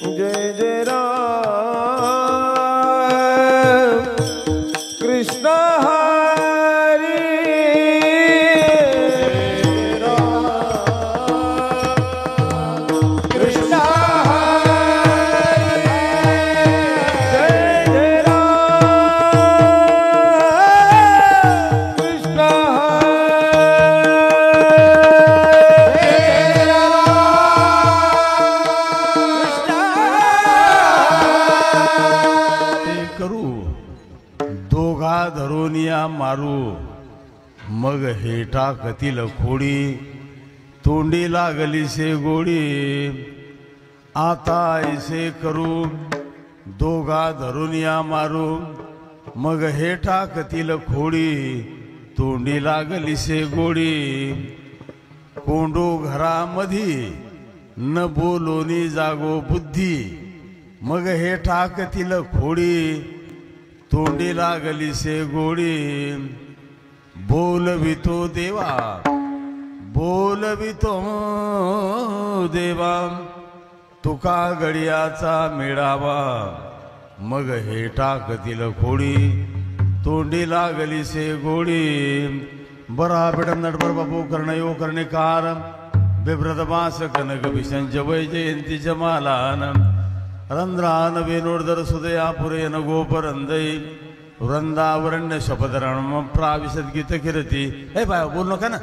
जय जय राम कृष्ण हरी कृष्ण हरी जय जय राम कृष्ण धरोनिया मारू मग हेटा कतील खोडी तोंडी लागली से गोडी आता ऐसे करू दोघा धरोनिया मारू मग हेटा कतील खोडी तोंडी लागली से गोडी कोंडू घरामधी न बोलोनी जागो बुद्धी मग हेटा कतील खोडी तोंडी लागली से गोडी बोलवितो देवा बोलवितो देवा तुका गडियाचा मेळावा मग हे टाकतील खोडी तोंडी लागली से गोडी बरा बेटा नटबर बापू कर्णयो कर्णिकार बिभ्रत मास कनक विषंच वैजयंती जमालान रंध्रान वेणोर्धर सुदया पुरेन गोपरंदई वृंदावरण्य शपधरण प्राविशद गीत कीर्ती हे बाय बोल नका ना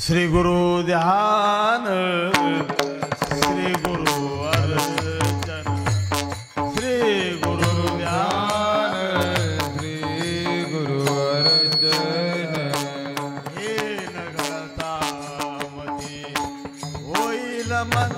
श्री गुरु ध्यान श्री गुरु अर्चन श्री गुरु ध्यान श्री गुरु अर्चन हे नगरता मती होईल मन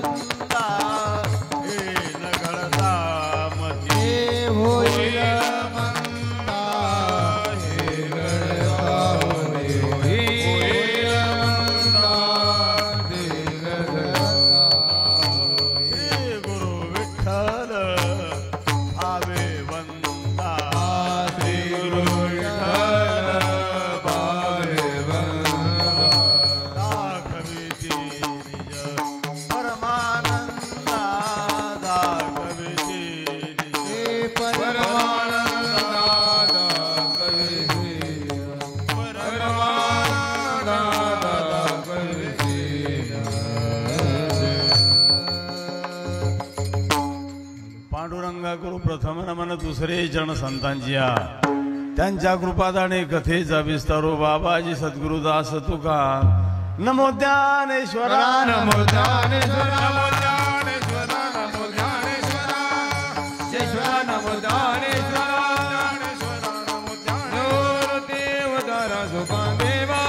प्रथम नमन दुसरे जन संतांच्या त्यांच्या कृपादाने कथेचा विस्तारो बाबाजी सद्गुरुदास तुका नमो ज्ञानेश्वरा नमो ज्ञानेश्वरा नमो ज्ञानेश्वरा नमो ज्ञानेश्वरा नमो ज्ञानेश्वरा नमो ज्ञानेश्वरा देवदारा सोपान देवा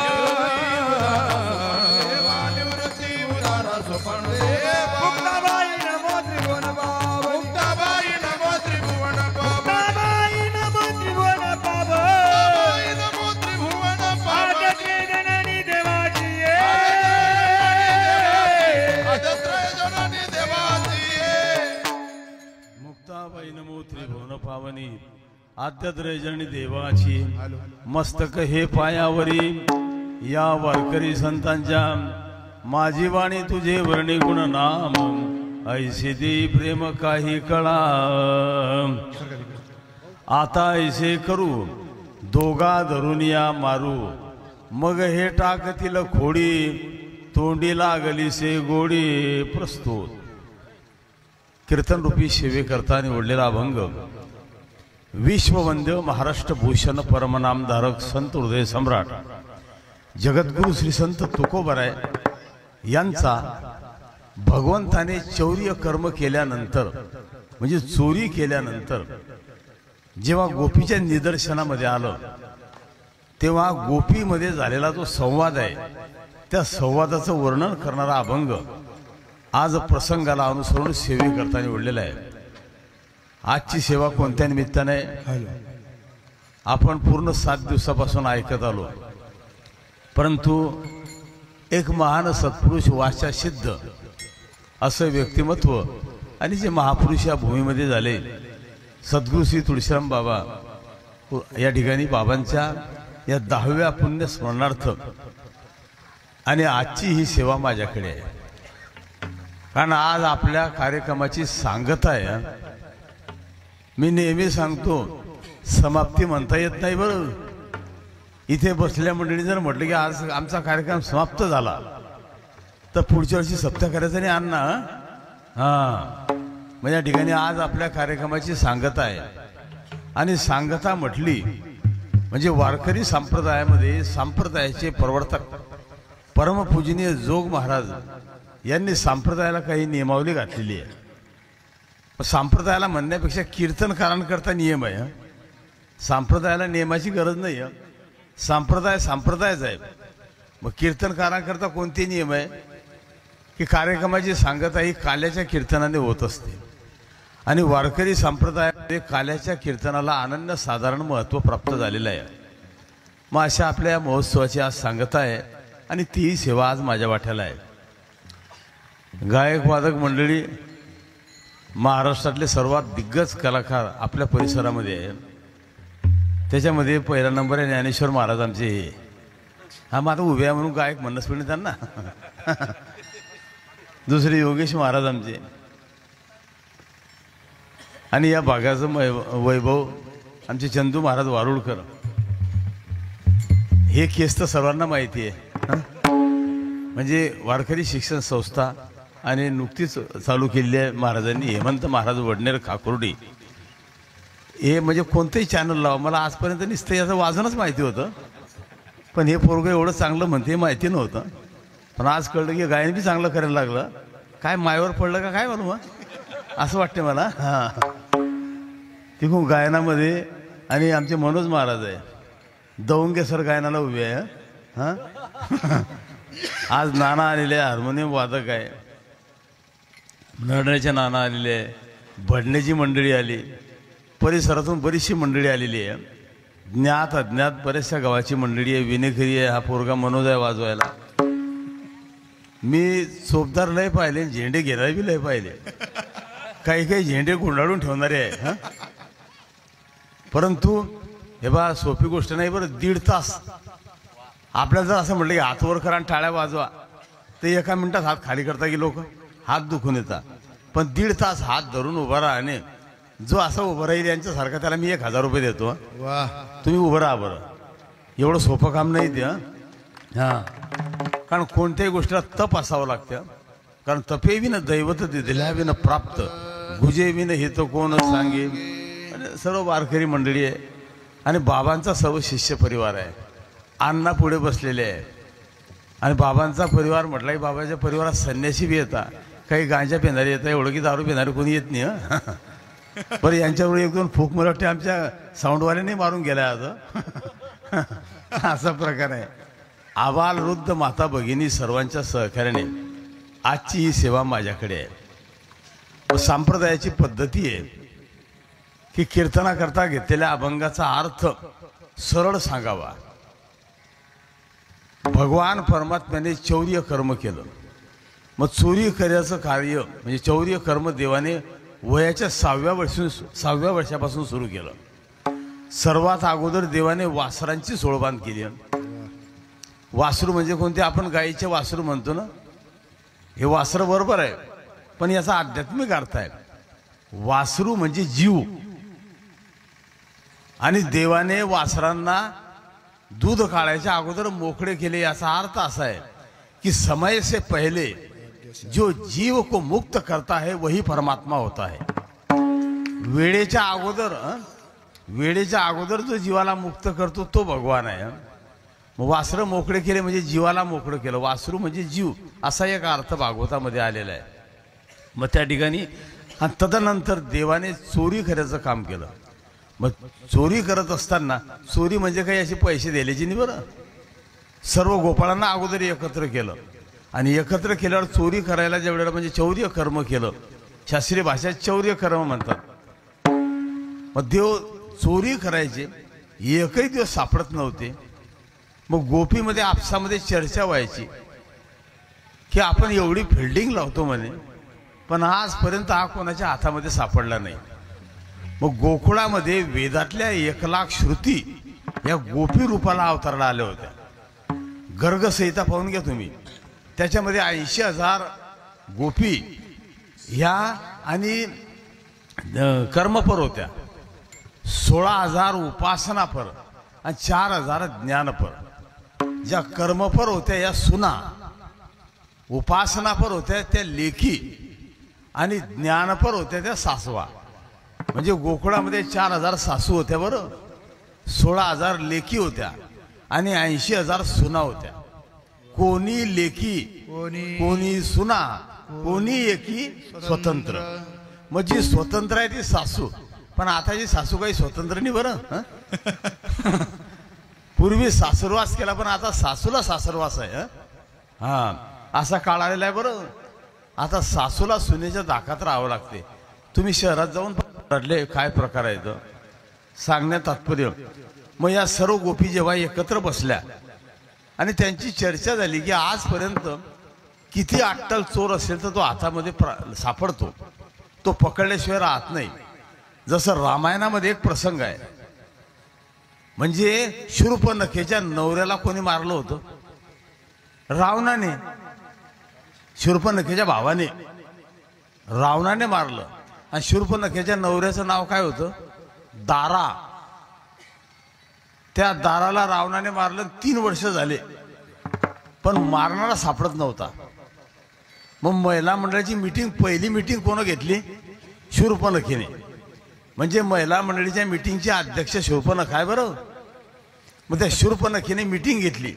देवदारा सोपान देवा मुक्ताबाई नमो त्रिभुवन पावनी आद्यत्रयजनी देवाची मस्तक हे पायावरी या वारकरी संतांच्या माझी वाणी तुझे वर्णी गुण नाम ऐसे दे प्रेम काही कळा आता ऐसे करू दोघा धरुनिया मारू मग हे टाकतील खोडी तोंडी लागली से गोडी प्रस्तुत कीर्तन रूपी सेवे करता निवडलेला अभंग विश्ववंद्य महाराष्ट्र भूषण परमनामधारक संत हृदय सम्राट जगद्गुरु श्री संत तुकोबराय यांचा भगवंताने चौर्य कर्म केल्यानंतर म्हणजे चोरी केल्यानंतर जेव्हा गोपीच्या निदर्शनामध्ये आलं तेव्हा गोपीमध्ये झालेला जो संवाद आहे त्या संवादाचं वर्णन करणारा अभंग आज प्रसंगाला अनुसरून सेवे करता निवडलेला आहे। आजची सेवा कोणत्या निमित्ताने आपण पूर्ण 7 दिवसापासून ऐकत आलो, परंतु एक महान सत्पुरुष वाचा सिद्ध असं व्यक्तिमत्व आणि जे महापुरुष या भूमीमध्ये झाले सद्गुरू श्री तुळशीराम बाबा या ठिकाणी बाबांच्या या 10व्या पुण्य स्मरणार्थ आणि आजची ही सेवा माझ्याकडे आहे। कारण आज आपल्या कार्यक्रमाची सांगता आहे. मी नेहमी सांगतो, समाप्ती म्हणता येत नाही बरं. इथे बसलेल्या मंडळी जर म्हटलं की आज आमचा कार्यक्रम समाप्त झाला तर पुढच्या वर्षी सप्ताह करायचं नाही अण्णा. म्हणजे या ठिकाणी आज आपल्या कार्यक्रमाची सांगता आहे. आणि सांगता म्हटली म्हणजे वारकरी संप्रदायामध्ये संप्रदायाचे प्रवर्तक परमपूजनीय जोग महाराज यांनी संप्रदायाला काही नियमावली घातलेली आहे. संप्रदायाला म्हणण्यापेक्षा कीर्तनकारांकरता नियम आहे. संप्रदायाला नियमाची गरज नाही आहे. संप्रदाय संप्रदायच आहे. मग कीर्तनकारांकरता कोणते नियम आहे की कार्यक्रमाची सांगता ही काल्याच्या कीर्तनाने होत असते. आणि वारकरी संप्रदायामध्ये काल्याच्या कीर्तनाला अनन्य साधारण महत्त्व प्राप्त झालेलं आहे. मग अशा आपल्या महोत्सवाची आज सांगता आहे आणि तीही सेवा आज माझ्या वाट्याला आहे. गायक वादक मंडळी महाराष्ट्रातले सर्वात दिग्गज कलाकार आपल्या परिसरामध्ये आहे. त्याच्यामध्ये पहिला नंबर आहे ज्ञानेश्वर महाराज आमचे. मग आता उभे आहे म्हणून गायक म्हणणंच पण त्यांना. दुसरे योगेश महाराज आमचे. आणि या भागाचं वैभव आमचे चंदू महाराज वारुळकर. हे केस तर सर्वांना माहिती आहे. म्हणजे वारकरी शिक्षण संस्था आणि नुकतीच चालू केलेली आहे महाराजांनी, हेमंत महाराज वडनेर खाकुर्डी. हे म्हणजे कोणतंही चॅनल लावा, मला आजपर्यंत नुसतं याचं वाजनच माहिती होतं. पण हे पोरगं एवढं चांगलं म्हणते हे माहिती नव्हतं. पण आज कळलं की गायन बी चांगलं करायला लागलं. काय मायावर पडलं का काय म्हणू असं वाटते मला. तिकडून गायनामध्ये आणि आमचे मनोज महाराज आहे दौंगे सर गायनाला उभे आहे. आज नाना आलेले आहे, हार्मोनियम वादक आहे. नरण्याचे नाना आलेले आहे. भडण्याची मंडळी आली. परिसरातून बरीचशी मंडळी आलेली आहे. ज्ञात अज्ञात बऱ्याचशा गावाची मंडळी आहे. विनेखरी आहे. हा पोरगा मनोज आहे वाजवायला. मी चोपदार लय पाहिले, झेंडे घेणारे बी लय पाहिले. काही काही झेंडे गुंडाळून ठेवणारे आहे. परंतु हे बा सोपी गोष्ट नाही बरं. 1.5 तास आपल्याला जर असं म्हटलं की हात वर करा आणि टाळ्या वाजवा तर एका मिनिटात हात खाली करता की लोक हात दुखून येतात. पण 1.5 तास हात धरून उभा राहणे, जो असं उभं राहील यांच्यासारखा त्याला मी 1000 रुपये देतो. तुम्ही उभं राहा बरं. एवढं सोपं काम नाही ते. कारण कोणत्याही गोष्टीला तप असावं लागतं. कारण तपे विन दैवत दिल्या विन प्राप्त, गुजे विन हे तर कोण सांगे. सर्व वारकरी मंडळी आहे आणि बाबांचा सर्व शिष्य परिवार आहे. अण्णा पुढे बसलेले आहे. आणि बाबांचा परिवार म्हटला की बाबाच्या परिवारात संन्यासी बी येतात, काही गांजा पिणारे येतात. एवढं की दारू पिणारे कोणी येत नाही. बरं यांच्यावर 1-2 फूक मला वाटते आमच्या साऊंडवाल्याने मारून गेला आता. असा प्रकार आहे. आबाल वृद्ध माता भगिनी सर्वांच्या सहकार्याने आजची ही सेवा माझ्याकडे आहे. संप्रदायाची पद्धती आहे की कीर्तनाकरता घेतलेल्या अभंगाचा अर्थ सरळ सांगावा. भगवान परमात्म्याने चौर्य कर्म केलं. मग चोरी करायचं कार्य म्हणजे चौर्य कर्म देवाने वयाच्या 6व्या वर्षापासून सुरू केलं. सर्वात अगोदर देवाने वासरांची सोळबांध केली. वासरू म्हणजे कोणते? आपण गायीचे वासरू म्हणतो ना, हे वासरं बरोबर आहे, पण याचा आध्यात्मिक अर्थ आहे. वासरू म्हणजे जीव. आणि देवाने वासरांना दूध काढायच्या अगोदर मोकळे केले. याचा अर्थ असा आहे कि समय से पहले जो जीव को मुक्त करता है वही परमात्मा होता है. वेळेच्या अगोदर जो जीवाला मुक्त करतो तो भगवान आहे. मग वासरं मोकळे केले म्हणजे जीवाला मोकळं केलं. वासरू म्हणजे जीव असा एक अर्थ भागवतामध्ये आलेला आहे. मग त्या ठिकाणी तदनंतर देवाने चोरी करायचं काम केलं. मग चोरी करत असताना चोरी म्हणजे काही असे पैसे द्यायचे नाही बरं. सर्व गोपाळांना अगोदर एकत्र केलं आणि एकत्र केल्यावर चोरी करायला जेवढ्याला म्हणजे चौर्य कर्म केलं. शास्त्रीय भाषेत चौर्य कर्म म्हणतात. मग देव चोरी करायचे, एकही दिवस सापडत नव्हते. मग गोपीमध्ये आपसामध्ये चर्चा व्हायची की आपण एवढी फिल्डिंग लावतो म्हणे, पण आजपर्यंत हा कोणाच्या हातामध्ये सापडला नाही. मग गोकुळामध्ये वेदातल्या 1,00,000 श्रुती या गोपी रूपाला अवतरला आल्या होत्या. गर्ग संहिता पाहून घ्या तुम्ही. त्याच्यामध्ये 80,000 गोपी ह्या आणि कर्मपर होत्या, 16,000 उपासनापर आणि 4,000 ज्ञानपर. ज्या कर्मपर होत्या या सुना, उपासनापर होत्या त्या लेकी आणि ज्ञानपर होत्या त्या सासवा. म्हणजे गोकुळामध्ये 4,000 सासू होत्या बरं, 16,000 लेकी होत्या आणि 80,000 सुना होत्या. कोणी लेकी, कोणी सुना, कोणी एकी स्वतंत्र. मग जी स्वतंत्र आहे ती सासू. पण आताची सासू काही स्वतंत्र नाही बरं. पूर्वी सासरवास केला पण आता सासूला सासरवास आहे. हा, असा काळ आलेला आहे बरं. आता सासूला सुनेच्या दाखात राहावं लागते. तुम्ही शहरात जाऊन पडले काय प्रकार आहे तो सांगण्यात तात्पर्य. मग या सर्व गोपी जेव्हा एकत्र बसल्या आणि त्यांची चर्चा झाली की आजपर्यंत किती अट्टल चोर असेल तर तो हातामध्ये सापडतो, तो पकडल्याशिवाय राहत नाही. जसं रामायणामध्ये एक प्रसंग आहे, म्हणजे शूर्पणखेच्या नवऱ्याला कोणी मारलं होतं? रावणाने, शूर्पणखेच्या भावाने रावणाने मारलं. आणि शूर्पणखेच्या नवऱ्याचं नाव काय होतं? दारा. त्या दाराला रावणाने मारलं. 3 वर्ष झाले पण मारणारा सापडत नव्हता. मग महिला मंडळाची मीटिंग, पहिली मीटिंग कोण घेतली? शूर्पणखेने. म्हणजे महिला मंडळीच्या मीटिंगचे अध्यक्ष शूर्पणख आहे बरं. मग त्या शूर्पणखेने मीटिंग घेतली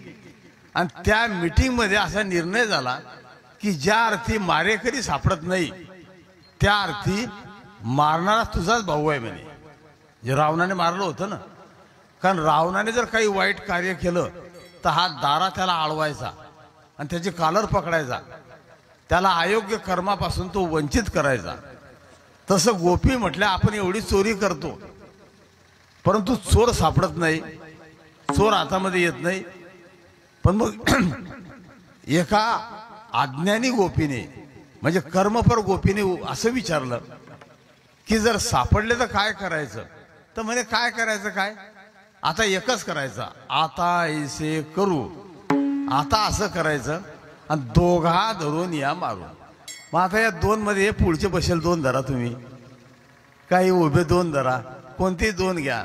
आणि त्या मीटिंगमध्ये असा निर्णय झाला की ज्या अर्थी मारेकरी सापडत नाही त्या अर्थी मारणारा तुझाच भाऊ आहे म्हणे. जे रावणाने मारलं होतं ना, कारण रावणाने जर काही वाईट कार्य केलं तर हा दारा त्याला आळवायचा आणि त्याची कॉलर पकडायचा, त्याला अयोग्य कर्मापासून तो वंचित करायचा. तसं गोपी म्हटल्या आपण एवढी चोरी करतो परंतु चोर सापडत नाही, चोर हातामध्ये येत नाही. पण मग एका अज्ञानी गोपीने म्हणजे कर्मपर गोपीने असं विचारलं की जर सापडले तर काय करायचं? तर म्हणे काय करायचं काय? आता एकच करायचं, आता ऐसे करू, आता असं करायचं आणि दोघा धरून या मारून. मग आता या 2 मध्ये पुढचे बसेल 2 धरा, तुम्ही काही उभे 2 धरा, कोणतेही 2 घ्या,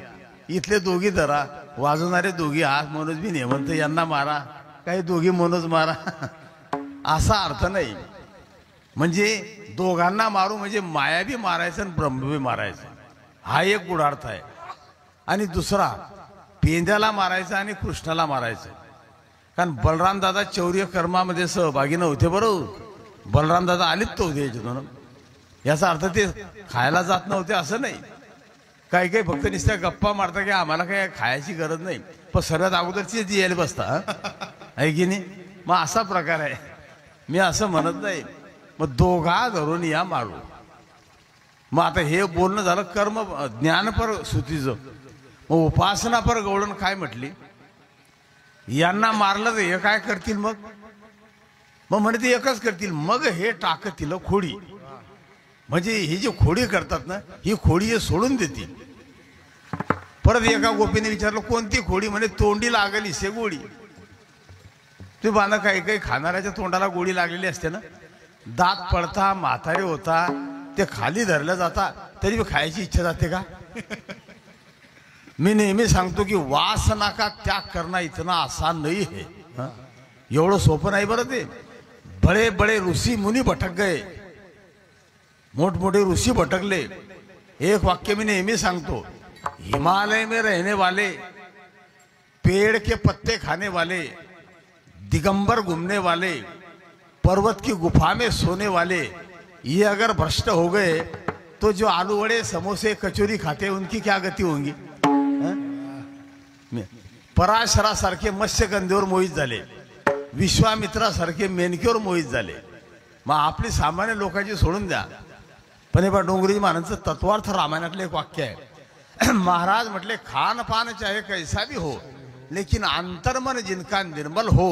इथले दोघी धरा, वाजवणारे दोघी, आज मनोज बी हेमंत यांना मारा, काही दोघी मनोज मारा. असा अर्थ नाही. म्हणजे दोघांना मारू म्हणजे माया बी मारायचं आणि ब्रह्म बी मारायचं, हा एक गूढार्थ आहे. आणि दुसरा पेंद्याला मारायचं आणि कृष्णाला मारायचं. कारण बलराम दादा चौर्य कर्मामध्ये सहभागी नव्हते बरोबर. बलराम दादा आलीच तो द्यायचे. याचा अर्थ ते खायला जात नव्हते असं नाही. काही काही फक्त नुसत्या गप्पा मारता की आम्हाला काही खायची गरज नाही, पण सर्वात अगोदरची ती यायला बसता आहे की नाही. मग असा प्रकार आहे, मी असं म्हणत नाही. मग दोघा धरून या मारू. मग आता हे बोलणं झालं कर्म ज्ञानपर सुतीचं. मग उपासनापर गवळण काय म्हटली? यांना मारलं तर हे काय करतील? मग म्हणे ते एकच करतील, मग हे टाकतील खोडी. म्हणजे ही जी खोडी करतात ना, ही खोडी हे सोडून देतील. परत एका गोपीने विचारलं कोणती खोडी? म्हणे तोंडी लागली से गोडी. ते बांधा काही काही खाणाऱ्याच्या तोंडाला गोडी लागलेली असते ना, दात पडता, म्हातारे होता, ते खाली धरलं जाता तरी बी खायची इच्छा जाते का? मी नेहमी सांगतो की वासना का त्याग करना इतना आसान नहीं है. एवढं सोपं नाही बरं ते. बड़े बड़े ऋषी मुनी भटक गए, मोठमोठे ऋषी भटकले. एक वाक्य मी नेहमी सांगतो, हिमालय में रहने वाले, पेड़ के पत्ते खाने वाले, दिगंबर घूमने वाले, पर्वत की गुफा में सोने वाले, ये अगर भ्रष्ट हो गए तो जो आलू वड़े समोसे कचोरी खाते उनकी क्या गति होंगी? पराशरासारखे मत्स्यगंधेवर मोहित झाले, विश्वामित्रासारखे मेनकेवर मोहित झाले. मग आपली सामान्य लोकांची सोडून द्या. पण हे बा डोंगरी महाराजांचं तत्वार्थ रामायणातलं एक वाक्य आहे. महाराज म्हटले खान पान चाहे कैसा भी हो लेकिन अंतर्मन जिनका निर्मल हो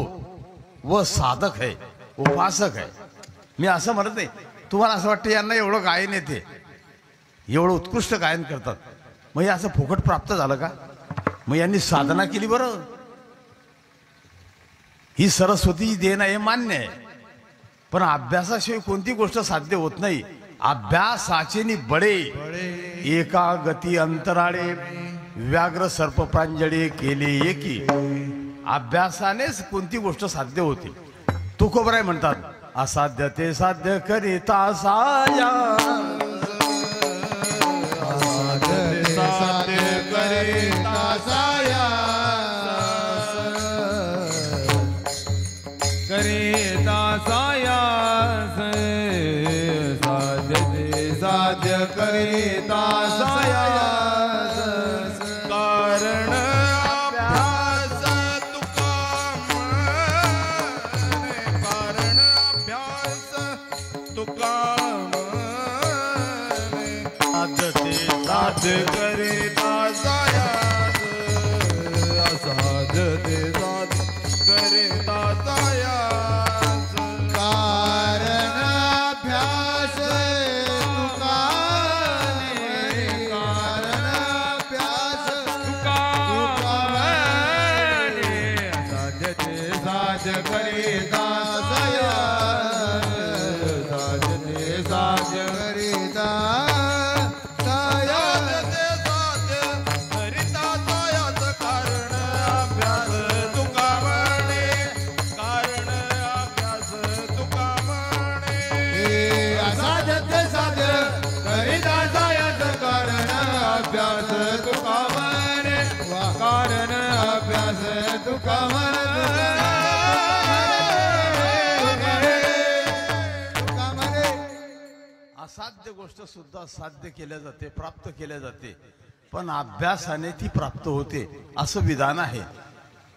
वह साधक है, उपासक है. मी असं म्हणत नाही. तुम्हाला असं वाटतं यांना एवढं गायन येते, एवढं उत्कृष्ट गायन करतात, मग हे असं फुकट प्राप्त झालं का? मग यांनी साधना केली बरं. ही सरस्वती देणं हे मान्य आहे, पण अभ्यासाशिवाय कोणती गोष्ट साध्य होत नाही अभ्यासाचे नि बडे एका गती अंतराळे व्याघ्र सर्प प्रांजळे केले एकी. अभ्यासानेच कोणती गोष्ट साध्य होते. तुकोबराय म्हणतात असाध्य ते साध्य करिता साया, साध्य करिता साया, करिता सायास, साध्य करिता सायास. कारण अभ्यास तुका म्हणे, कारण अभ्यास तुका म्हणे. साध्य करिता सायास, असाध्य ते साध्य करिता सायास. कारण अभ्यास तुका म्हणे, कारण अभ्यास तुका म्हणे. असाध्य ते साध्य करिता सायास, साध्य ते साध्य करिता कारण अभ्यास तुका म्हणे. असाध्य गोष्ट सुद्धा साध्य केल्या जाते, प्राप्त केल्या जाते, पण अभ्यासाने ती प्राप्त होते असं विधान आहे.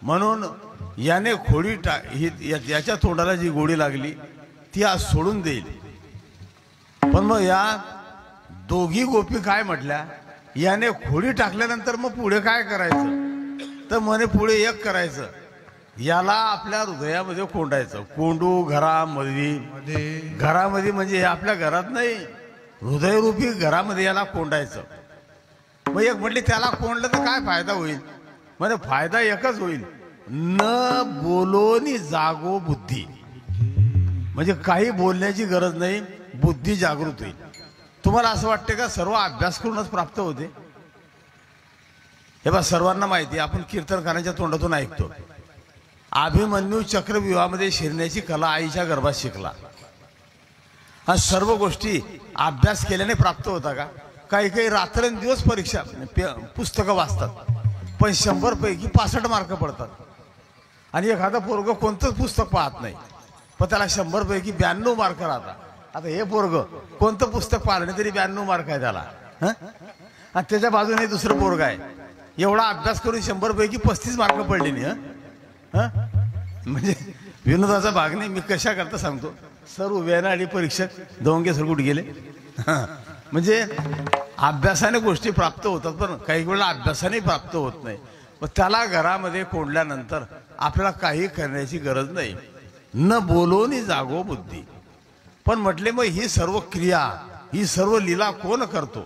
म्हणून याने खोडी याच्या तोंडाला जी गोडी लागली ती आज सोडून देईल. पण मग या दोघी गोपी काय म्हटल्या, याने खोडी टाकल्यानंतर मग पुढे काय करायचं, तर म्हणे पुढे एक करायचं, याला आपल्या हृदयामध्ये कोंडायचं. कोंडू घरामध्ये म्हणजे हे आपल्या घरात नाही, हृदयरूपी घरामध्ये याला कोंडायचं. मग एक म्हटली त्याला कोंडलं तर काय फायदा होईल, म्हणजे फायदा एकच होईल, न बोलोनी जागो बुद्धी. म्हणजे काही बोलण्याची गरज नाही, बुद्धी जागृत होईल. तुम्हाला असं वाटते का सर्व अभ्यास करूनच प्राप्त होते? हे बा सर्वांना माहिती, आपण कीर्तनकारांच्या तोंडातून ऐकतो, अभिमन्यू चक्रव्यूहामध्ये शिरण्याची कला आईच्या गर्भात शिकला. हा सर्व गोष्टी अभ्यास केल्याने प्राप्त होता का? काही काही रात्रंदिवस परीक्षा पुस्तकं वाचतात, पण 100 पैकी 65 मार्क पडतात. आणि एखादा पोरग कोणतंच पुस्तक पाहत नाही, पण त्याला 100 पैकी 92 मार्क राहतात. आता हे पोरग कोणतं पुस्तक पाहिलं नाही तरी 92 मार्क आहे त्याला. आणि त्याच्या बाजूने दुसरं पोरग आहे, एवढा अभ्यास करून 100 पैकी 35 मार्क पडले नाही. म्हणजे विनोदाचा भाग नाही, मी कशा करता सांगतो. सर उभे आणि परीक्षक दोंगे सर कुठे गेले. म्हणजे अभ्यासाने गोष्टी प्राप्त होतात, पण काही वेळेला अभ्यासाने प्राप्त होत नाही. पण त्याला घरामध्ये कोंडल्यानंतर आपल्याला काही करण्याची गरज नाही. न बोलोनी जागो बुद्धी. पण म्हटले मग ही सर्व क्रिया, ही सर्व लीला कोण करतो,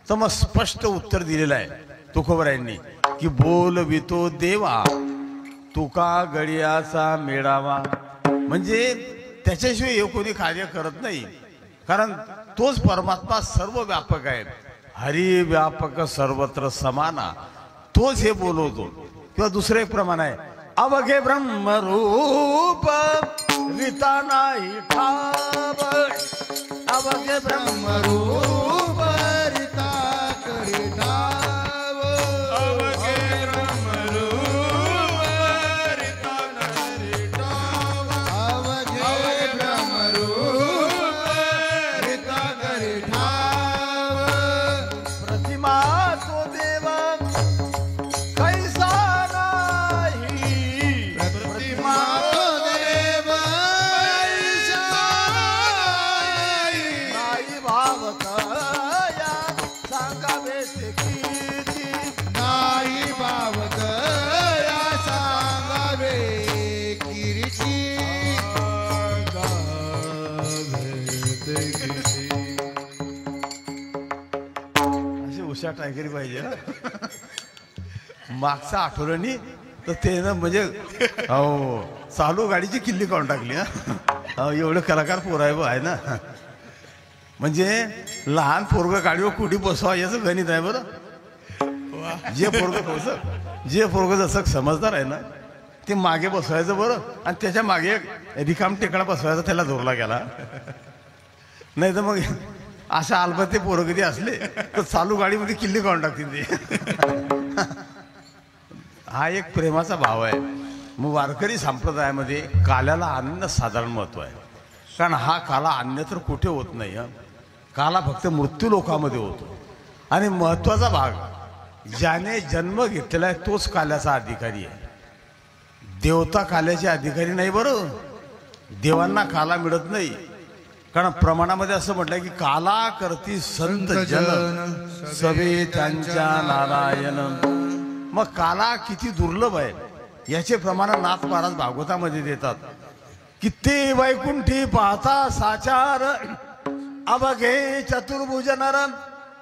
तर मग स्पष्ट उत्तर दिलेलं आहे तुकोबरायांनी की बोलवितो देवा तुका गडियाचा मेळावा. म्हणजे त्याच्याशिवाय हे कोणी कार्य करत नाही, कारण तोच परमात्मा सर्व व्यापक आहे. हरी व्यापक सर्वत्र समाना, तोच हे बोलवतो. किंवा दुसरं एक प्रमाण आहे, अवघे ब्रह्मरूप रीता नाही ठाव. अवघे ब्रह्मरूप रीता करी ठाव. अवघे ब्रह्मरूप रीता नाही ठाव. अवघे ब्रह्मरूप रीता करी ठाव. प्रतिमा तो देवा कैसा नाही. प्रतिमा तो देव कैसा नाही भावतया सांगावे ते किती. नाही भावत या सांगावे किरीची. अशी उषा टायगरी पाहिजे ना. मागचा आठवड्यानी तर ते ना म्हणजे हो चालू गाडीची किल्ली काढून टाकली. एवढं कलाकार पोर आहे ना. म्हणजे लहान पोरग गाडीवर कुठे बसवा याचं गणित आहे बरं. जे पोरग जसं समजदार आहे ना ते मागे बसवायचं बरं आणि त्याच्या मागे रिकाम टेकडा बसवायचा, त्याला जोरला गेला. नाही तर मग अशा अलबत्ते पोरं कधी असले तर चालू गाडीमध्ये किल्ली काढून टाकतील ते. हा एक प्रेमाचा भाव आहे. मग वारकरी संप्रदायामध्ये काल्याला अनन्य साधारण महत्व आहे. कारण हा काला अन्यत्र कुठे होत नाही. काला फक्त मृत्यू लोकामध्ये होतो. आणि महत्वाचा भाग, ज्याने जन्म घेतलेला आहे तोच काल्याचा अधिकारी आहे. देवता काल्याचे अधिकारी नाही बरं. देवांना काला मिळत नाही. कारण प्रमाणामध्ये असं म्हटलंय की काला करती संत जन सवे त्यांच्या नारायण. मग काला किती दुर्लभ आहे याचे प्रमाण नाथ महाराज भागवतामध्ये देतात. किती वैकुंठी पाहता साचार अवघे चतुर्भुज नर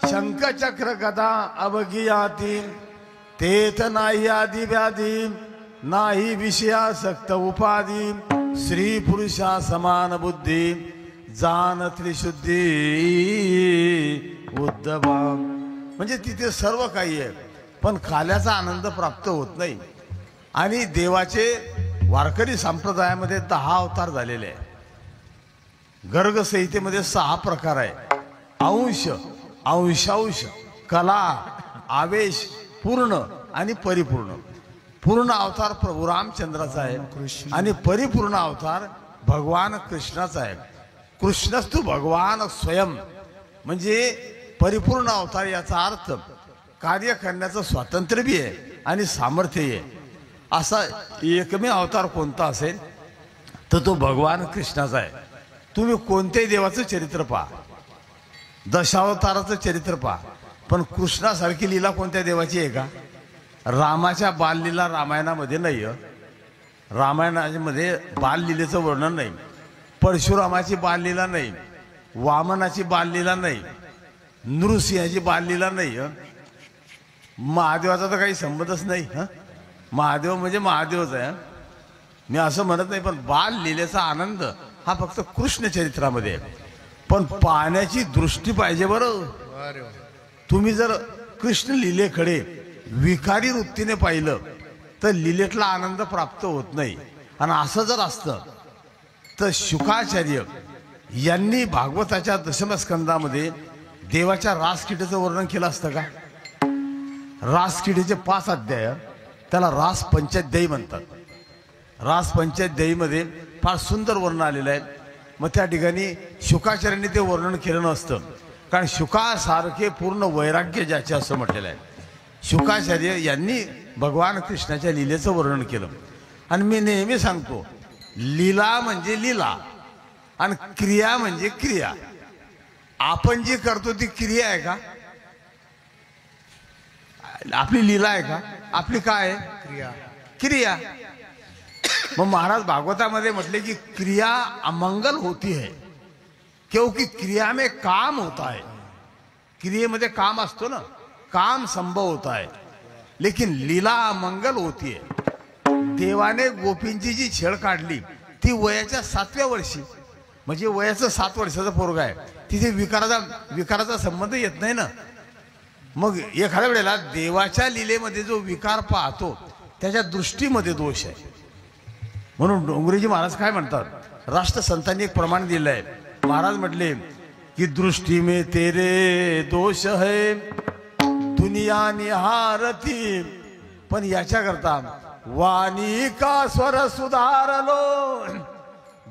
शंखचक्र गदा अवघियाती तेथ नाही आदि व्याधी नाही विषयासक्त उपाधी श्री पुरुषा समान बुद्धी जान त्रिशुद्धी उद्धवा. म्हणजे तिथे सर्व काही आहे पण काल्याचा आनंद प्राप्त होत नाही. आणि देवाचे वारकरी संप्रदायामध्ये 10 अवतार झालेले आहे. गर्ग संहितेमध्ये 6 प्रकार आहे. अंश, अंशांश, कला, आवेश, पूर्ण आणि परिपूर्ण. पूर्ण अवतार प्रभू रामचंद्राचा आहे आणि परिपूर्ण अवतार भगवान कृष्णाचा आहे. कृष्णस्तु भगवान स्वयं. म्हणजे परिपूर्ण अवतार याचा अर्थ कार्य करण्याचं स्वातंत्र्य बी आहे आणि सामर्थ्य आहे. असा एकमेव अवतार कोणता असेल तर तो भगवान कृष्णाचा आहे. तुम्ही कोणत्याही देवाचं चरित्र पहा, दशावताराचं चरित्र पहा, पण कृष्णासारखी लीला कोणत्या देवाची आहे का? रामाच्या बाललीला रामायणामध्ये नाही. रामायणामध्ये बाललीलेचं वर्णन नाही. परशुरामाची बाललीला नाही, वामनाची बाललीला नाही, नृसिंहाची बाललीला नाही. महादेवाचा तर काही संबंधच नाही. महादेव म्हणजे महादेवच आहे. मी असं म्हणत नाही, पण बाल लीलेचा आनंद हा फक्त कृष्ण चरित्रामध्ये आहे. पण पाहण्याची दृष्टी पाहिजे बरं. तुम्ही जर कृष्ण लीलेकडे विकारी वृत्तीने पाहिलं तर लीलेतला आनंद प्राप्त होत नाही. आणि असं जर असतं तर शुकाचार्य यांनी भागवताच्या दशमस्कंदामध्ये देवाच्या रासक्रीडेचं वर्णन केलं असतं का? रासक्रीडेचे 5 अध्याय, त्याला रास पंचाध्यायी म्हणतात. रास पंचाध्यायीमध्ये फार सुंदर वर्णन आलेलं आहे. मग त्या ठिकाणी शुकाचार्यांनी ते वर्णन केलं नसतं. कारण शुकासारखे पूर्ण वैराग्य ज्याचे असं म्हटलेलं आहे. शुकाचार्य यांनी भगवान कृष्णाच्या लीलेचं वर्णन केलं. आणि मी नेहमी सांगतो, लीला म्हणजे लीला आणि क्रिया म्हणजे क्रिया. आपण जी करतो ती क्रिया आहे का? आपली लीला आहे का? आपली काय आहे? क्रिया. क्रिया. मग महाराज भागवतामध्ये म्हटले की क्रिया अमंगल होती है क्योंकि क्रिया में काम होता है. क्रियेमध्ये काम असतो ना, काम संभव होता है, लेकिन लीला अमंगल होती है. देवाने गोपींची जी छेड काढली ती वयाच्या 7व्या वर्षी, म्हणजे वयाचं 7 वर्षाचा पोरगा आहे, तिथे विकाराचा संबंध येत नाही ना. मग एखाद्या वेळेला देवाच्या लीलेमध्ये जो विकार पाहतो त्याच्या दृष्टीमध्ये दोष आहे. म्हणून डोंगरीजी महाराज काय म्हणतात, राष्ट्रसंतांनी एक प्रमाण दिलं आहे. महाराज म्हटले की दृष्टी में तेरे दोष है दुनिया निहारती. पण याच्याकरता वाणी का स्वर सुधार लो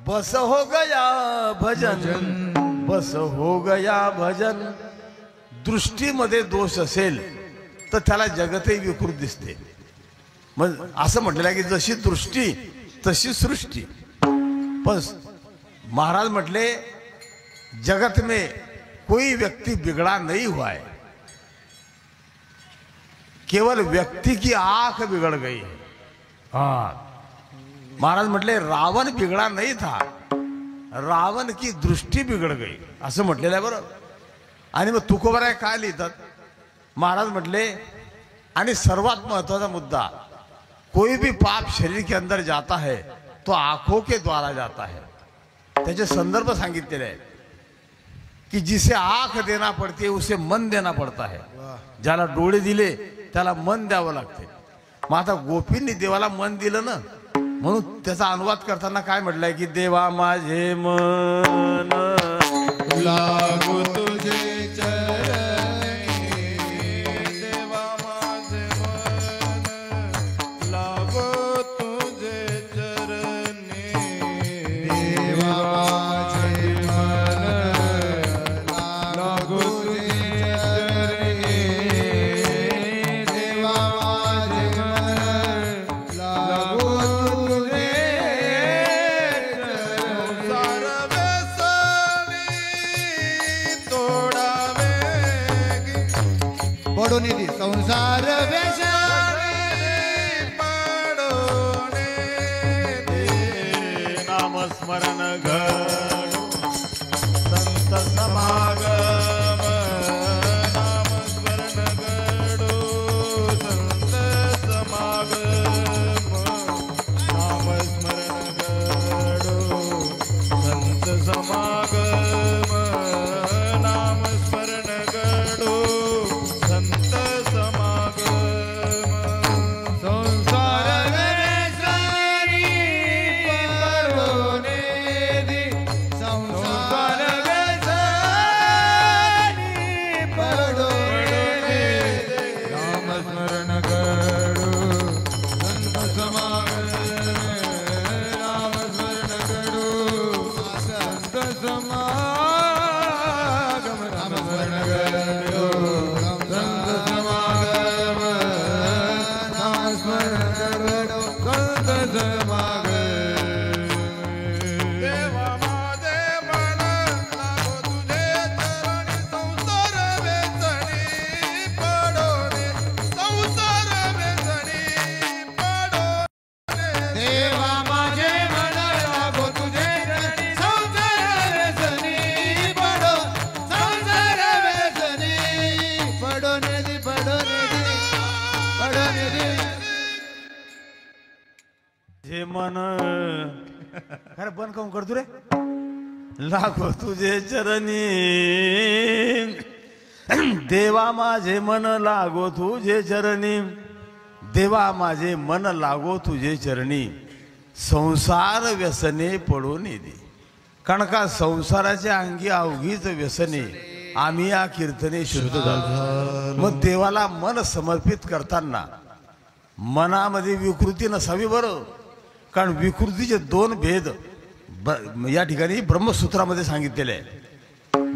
बस हो गया भजन, बस हो गया भजन. दृष्टीमध्ये दोष असेल तर त्याला जगतही विकृत दिसते. मग असं म्हटलेलं आहे की जशी दृष्टी तशी सृष्टी. पण महाराज म्हटले जगत में कोई व्यक्ति बिगड़ा नहीं हुआ है, केवल व्यक्ति की आंख बिगड़ गई है. महाराज म्हटले रावण बिगड़ा नहीं था, रावण की दृष्टी बिगड़ गई असं म्हटलेलं आहे बरं. आणि मग तुकोबाराय काय लिहितात, महाराज म्हटले आणि सर्वात महत्वाचा मुद्दा, कोई भी पाप शरीर के अंदर जाता है तो आंखों के द्वारा जाता है. त्याचे संदर्भ सांगितलेले आहेत कि जिसे आंख देना पडते उसे मन देना पडता है. ज्याला डोळे दिले त्याला मन द्यावं लागते. मग आता गोपींनी देवाला मन दिलं ना, म्हणून त्याचा अनुवाद करताना काय म्हटलंय की देवा माझे मन लागो तुझे चरणी, देवा माझे मन लागो तुझे चरणी. देवा माझे मन लागो तुझे चरणी, देवा माझे मन लागो तुझे संसार वेसावी पाडोने दे. नामस्मरण घडो संत समागम, नामस्मरण घडो संत समागम, नामस्मरण घडो संत समागम, नामस्मरण घडो संत समागम. संसार वेसावी पाडोने दे, संसार वेसावी पाडोने दे. नामस्मरण घडो संत समागम, नामस्मरण घडो संत समागम, नामस्मरण घडो संत समागम, नामस्मरण घडो संत समागम. देवा माझे मन लागो तुझे चरणी, संसार वेचणी पडोने, संसार वेचणी पडोने. देवा माझे मन लागो तुझे चरणी, संसार व्यसनी पडो, संसार व्यसनी पडोने दे, पडोने दे, पडोने दे. हे मन अरे बंद काऊन करतो रे. लागो तुझे चरणी, देवा माझे मन लागो तुझे चरणी, देवा माझे मन लागो तुझे चरणी, संसार व्यसने पडून दे. कारण का संसाराच्या अंगी अवघीच व्यसने, आम्ही या कीर्तने शुद्ध झालो. मग देवाला मन समर्पित करताना मनामध्ये विकृती नसावी बरं. कारण विकृतीचे दोन भेद या ठिकाणी ब्रह्मसूत्रामध्ये सांगितलेले आहे.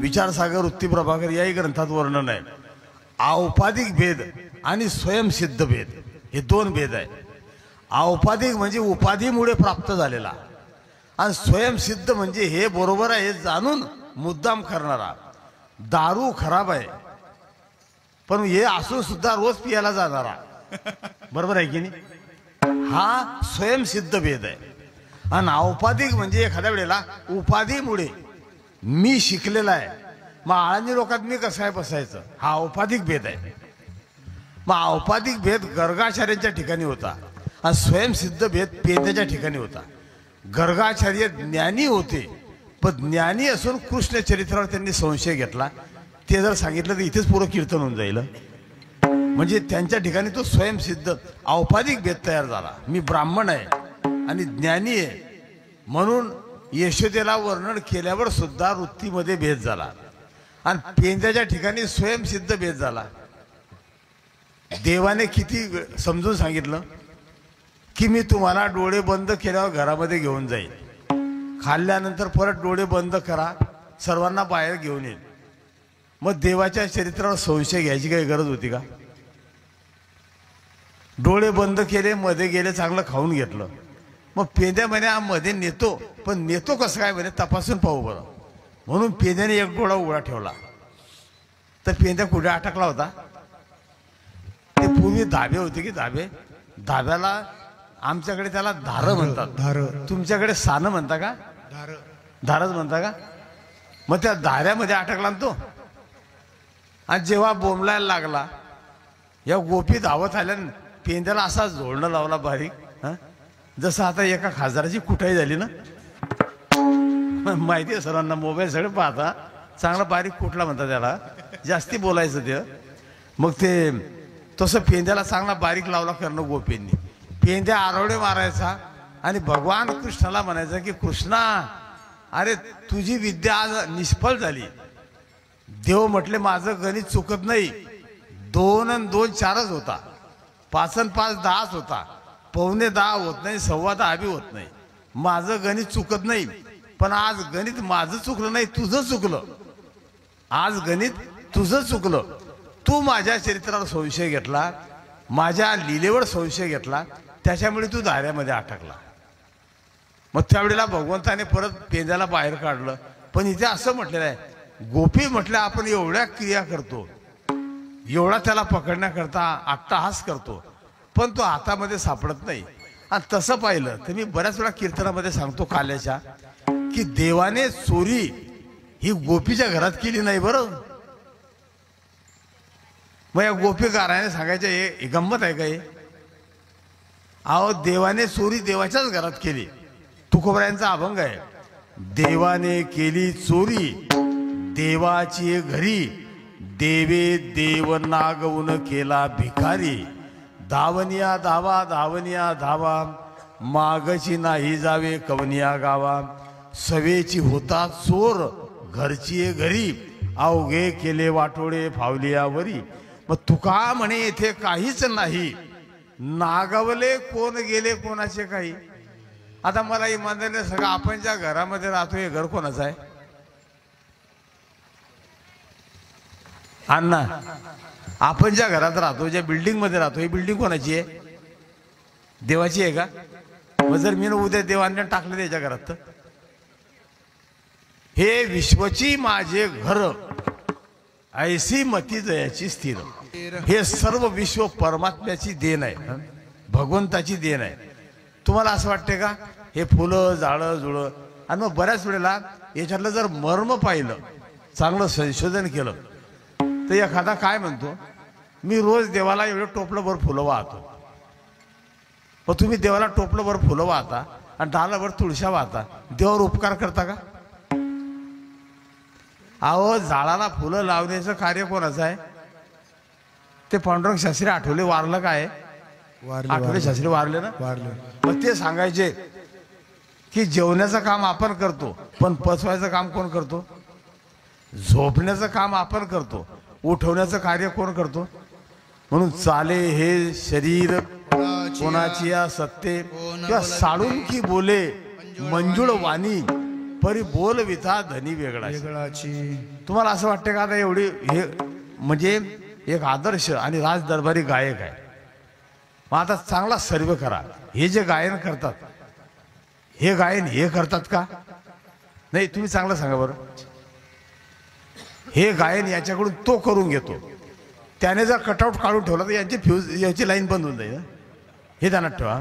विचारसागर वृत्ती प्रभाकर याही ग्रंथात वर्णन आहे. औपाधिक भेद आणि स्वयंसिद्ध भेद हे दोन भेद आहे. औपाधिक म्हणजे उपाधीमुळे प्राप्त झालेला, आणि स्वयंसिद्ध म्हणजे हे बरोबर आहे हे जाणून मुद्दाम करणारा. दारू खराब आहे पण हे असून सुद्धा रोज पियाला जाणारा, बरोबर आहे की नाही. हा स्वयंसिद्ध भेद आहे. आणि औपाधिक म्हणजे एखाद्या वेळेला उपाधीमुळे मी शिकलेला आहे, मग आळंदी लोकात मी कसं काय बसायचं, हा औपाधिक भेद आहे. मग औपाधिक भेद गर्गाचार्यांच्या ठिकाणी होता आणि स्वयंसिद्ध भेद पेद्याच्या ठिकाणी होता. गर्गाचार्य ज्ञानी होते, पण ज्ञानी असून कृष्ण चरित्रावर त्यांनी संशय घेतला. ते जर सांगितलं तर इथेच पुरं कीर्तन होऊन जाईल. म्हणजे त्यांच्या ठिकाणी तो स्वयंसिद्ध औपाधिक भेद तयार झाला. मी ब्राह्मण आहे आणि ज्ञानी आहे म्हणून यशोदेला वर्णन केल्यावर सुद्धा वृत्तीमध्ये भेद झाला. आणि पेंद्याच्या ठिकाणी स्वयंसिद्ध भेद झाला. देवाने किती समजून सांगितलं की मी तुम्हाला डोळे बंद केल्यावर घरामध्ये घेऊन जाईल, खाल्ल्यानंतर परत डोळे बंद करा, सर्वांना बाहेर घेऊन येईल. मग देवाच्या चरित्रावर संशय घ्यायची काही गरज होती का. डोळे बंद केले, मध्ये गेले, चांगलं खाऊन घेतलं. मग पेंद्या म्हणे मध्ये नेतो, पण नेतो कसं काय म्हणे तपासून पाहू बरं. म्हणून पेंद्याने एक डोळा उघडा ठेवला तर पेंद्या कुठे अटकला होता. ते पूर्वी धाबे होते की धाब्याला आमच्याकडे त्याला धार म्हणतात, तुमच्याकडे सानं म्हणता का, धारच म्हणता का. मग त्या धाऱ्यामध्ये अटकला ना तो. आणि जेव्हा बोंबलायला लागला, या गोपी धावत आल्या, पेंद्याला असा जोडणं लावला बारीक, जसं आता एका खासदाराची कुठाई झाली ना. माहिती आहे सर्वांना, मोबाईल सगळे पाहता, चांगला बारीक कुठला म्हणतात त्याला, जास्ती बोलायचं ते. मग ते तसं पेंद्याला चांगला बारीक लावला करणं गोपींनी. पेंद्या आरवडे मारायचा आणि भगवान कृष्णाला म्हणायचं की कृष्णा, अरे तुझी विद्या आज निष्फळ झाली. देव म्हटले माझं गणित चुकत नाही. 2 आणि 2 4च होता, 5 आणि 5 10च होता, 9:15 होत नाही, 10:15 बी होत नाही. माझं गणित चुकत नाही. पण आज गणित माझं चुकलं नाही, तुझं चुकलं. आज गणित तुझं चुकलं. तू माझ्या चरित्रावर संशय घेतला, माझ्या लीलेवर संशय घेतला, त्याच्यामुळे तू दाऱ्यामध्ये अटकला. मग त्यावेळेला भगवंताने परत पेंद्याला बाहेर काढलं. पण इथे असं म्हटलेलं आहे, गोपी म्हटलं आपण एवढ्या क्रिया करतो, एवढा त्याला पकडण्याकरता अट्टहास करतो, पण तो हातामध्ये सापडत नाही. आणि तसं पाहिलं तर मी बऱ्याच वेळा कीर्तनामध्ये सांगतो काल्याच्या, की देवाने चोरी ही गोपीच्या घरात केली नाही बरं. मग या गोपीकाराने सांगायचं हे गंमत आहे का हे? अहो, देवाने चोरी देवाच्याच घरात केली. तुकोबरायांचा अभंग आहे, देवाने केली चोरी देवाची घरी, देवे देव नागवून केला भिकारी. धावनिया धावा धावनिया धावा, मागची नाही जावे कवनिया गावा. सवेची होता चोर घरची घरी, अवघे केले वाटोळे फावलियावरी. मग तुका म्हणे येथे काहीच नाही, नागवले कोण गेले कोणाचे काही. आता मला इमानदारीने सगळं आपण ज्या घरामध्ये राहतो हे घर कोणाचं आहे? अण्णा, आपण ज्या घरात राहतो, ज्या बिल्डिंग मध्ये राहतो, ही बिल्डिंग कोणाची आहे? देवाची आहे का? मग जर मी उद्या देवाने टाकले त्याच्या घरात तर हे विश्वची माझे घर, ऐसी मती जयाची स्थिर. हे सर्व विश्व परमात्म्याची देण आहे, भगवंताची देण आहे. तुम्हाला असं वाटते का हे फुलं झाडं जुळं? आणि मग बऱ्याच वेळेला याच्यातलं जर मर्म पाहिलं, चांगलं संशोधन केलं, तर एखादा काय म्हणतो, मी रोज देवाला एवढं टोपलंभर फुलं वाहतो. मग तुम्ही देवाला टोपलंभर फुलं वाहता आणि डालाभर तुळशा वाहता, देवावर उपकार करता का? अहो, झाडाला फुलं लावण्याचं कार्य कोणाचं आहे? ते पांडुरंग शास्त्री आठवले वारलं काय? आठवले शास्त्री वारले ना. मग ते सांगायचे की जेवण्याचं काम आपण करतो, पण पचवायचं काम कोण करतो? झोपण्याचं काम आपण करतो, उठवण्याचं कार्य कोण करतो? म्हणून चाले हे शरीर कोणाची या सत्ते, किंवा साडून की बोले मंजुळ वाणी, परी बोल विथा धनी वेगळाची. तुम्हाला असं वाटतं का आता एवढी हे म्हणजे एक आदर्श आणि राजदरबारी गायक आहे. मग आता चांगला सर्वे करा, हे जे गायन करतात हे गायन हे करतात का? नाही, तुम्ही चांगलं सांगा बरं. हे गायन याच्याकडून तो करून घेतो, त्याने जर कटआउट काढून ठेवला तर यांची फ्यूज याची लाईन बंद होऊन जाईल. हे ध्यानात ठेवा.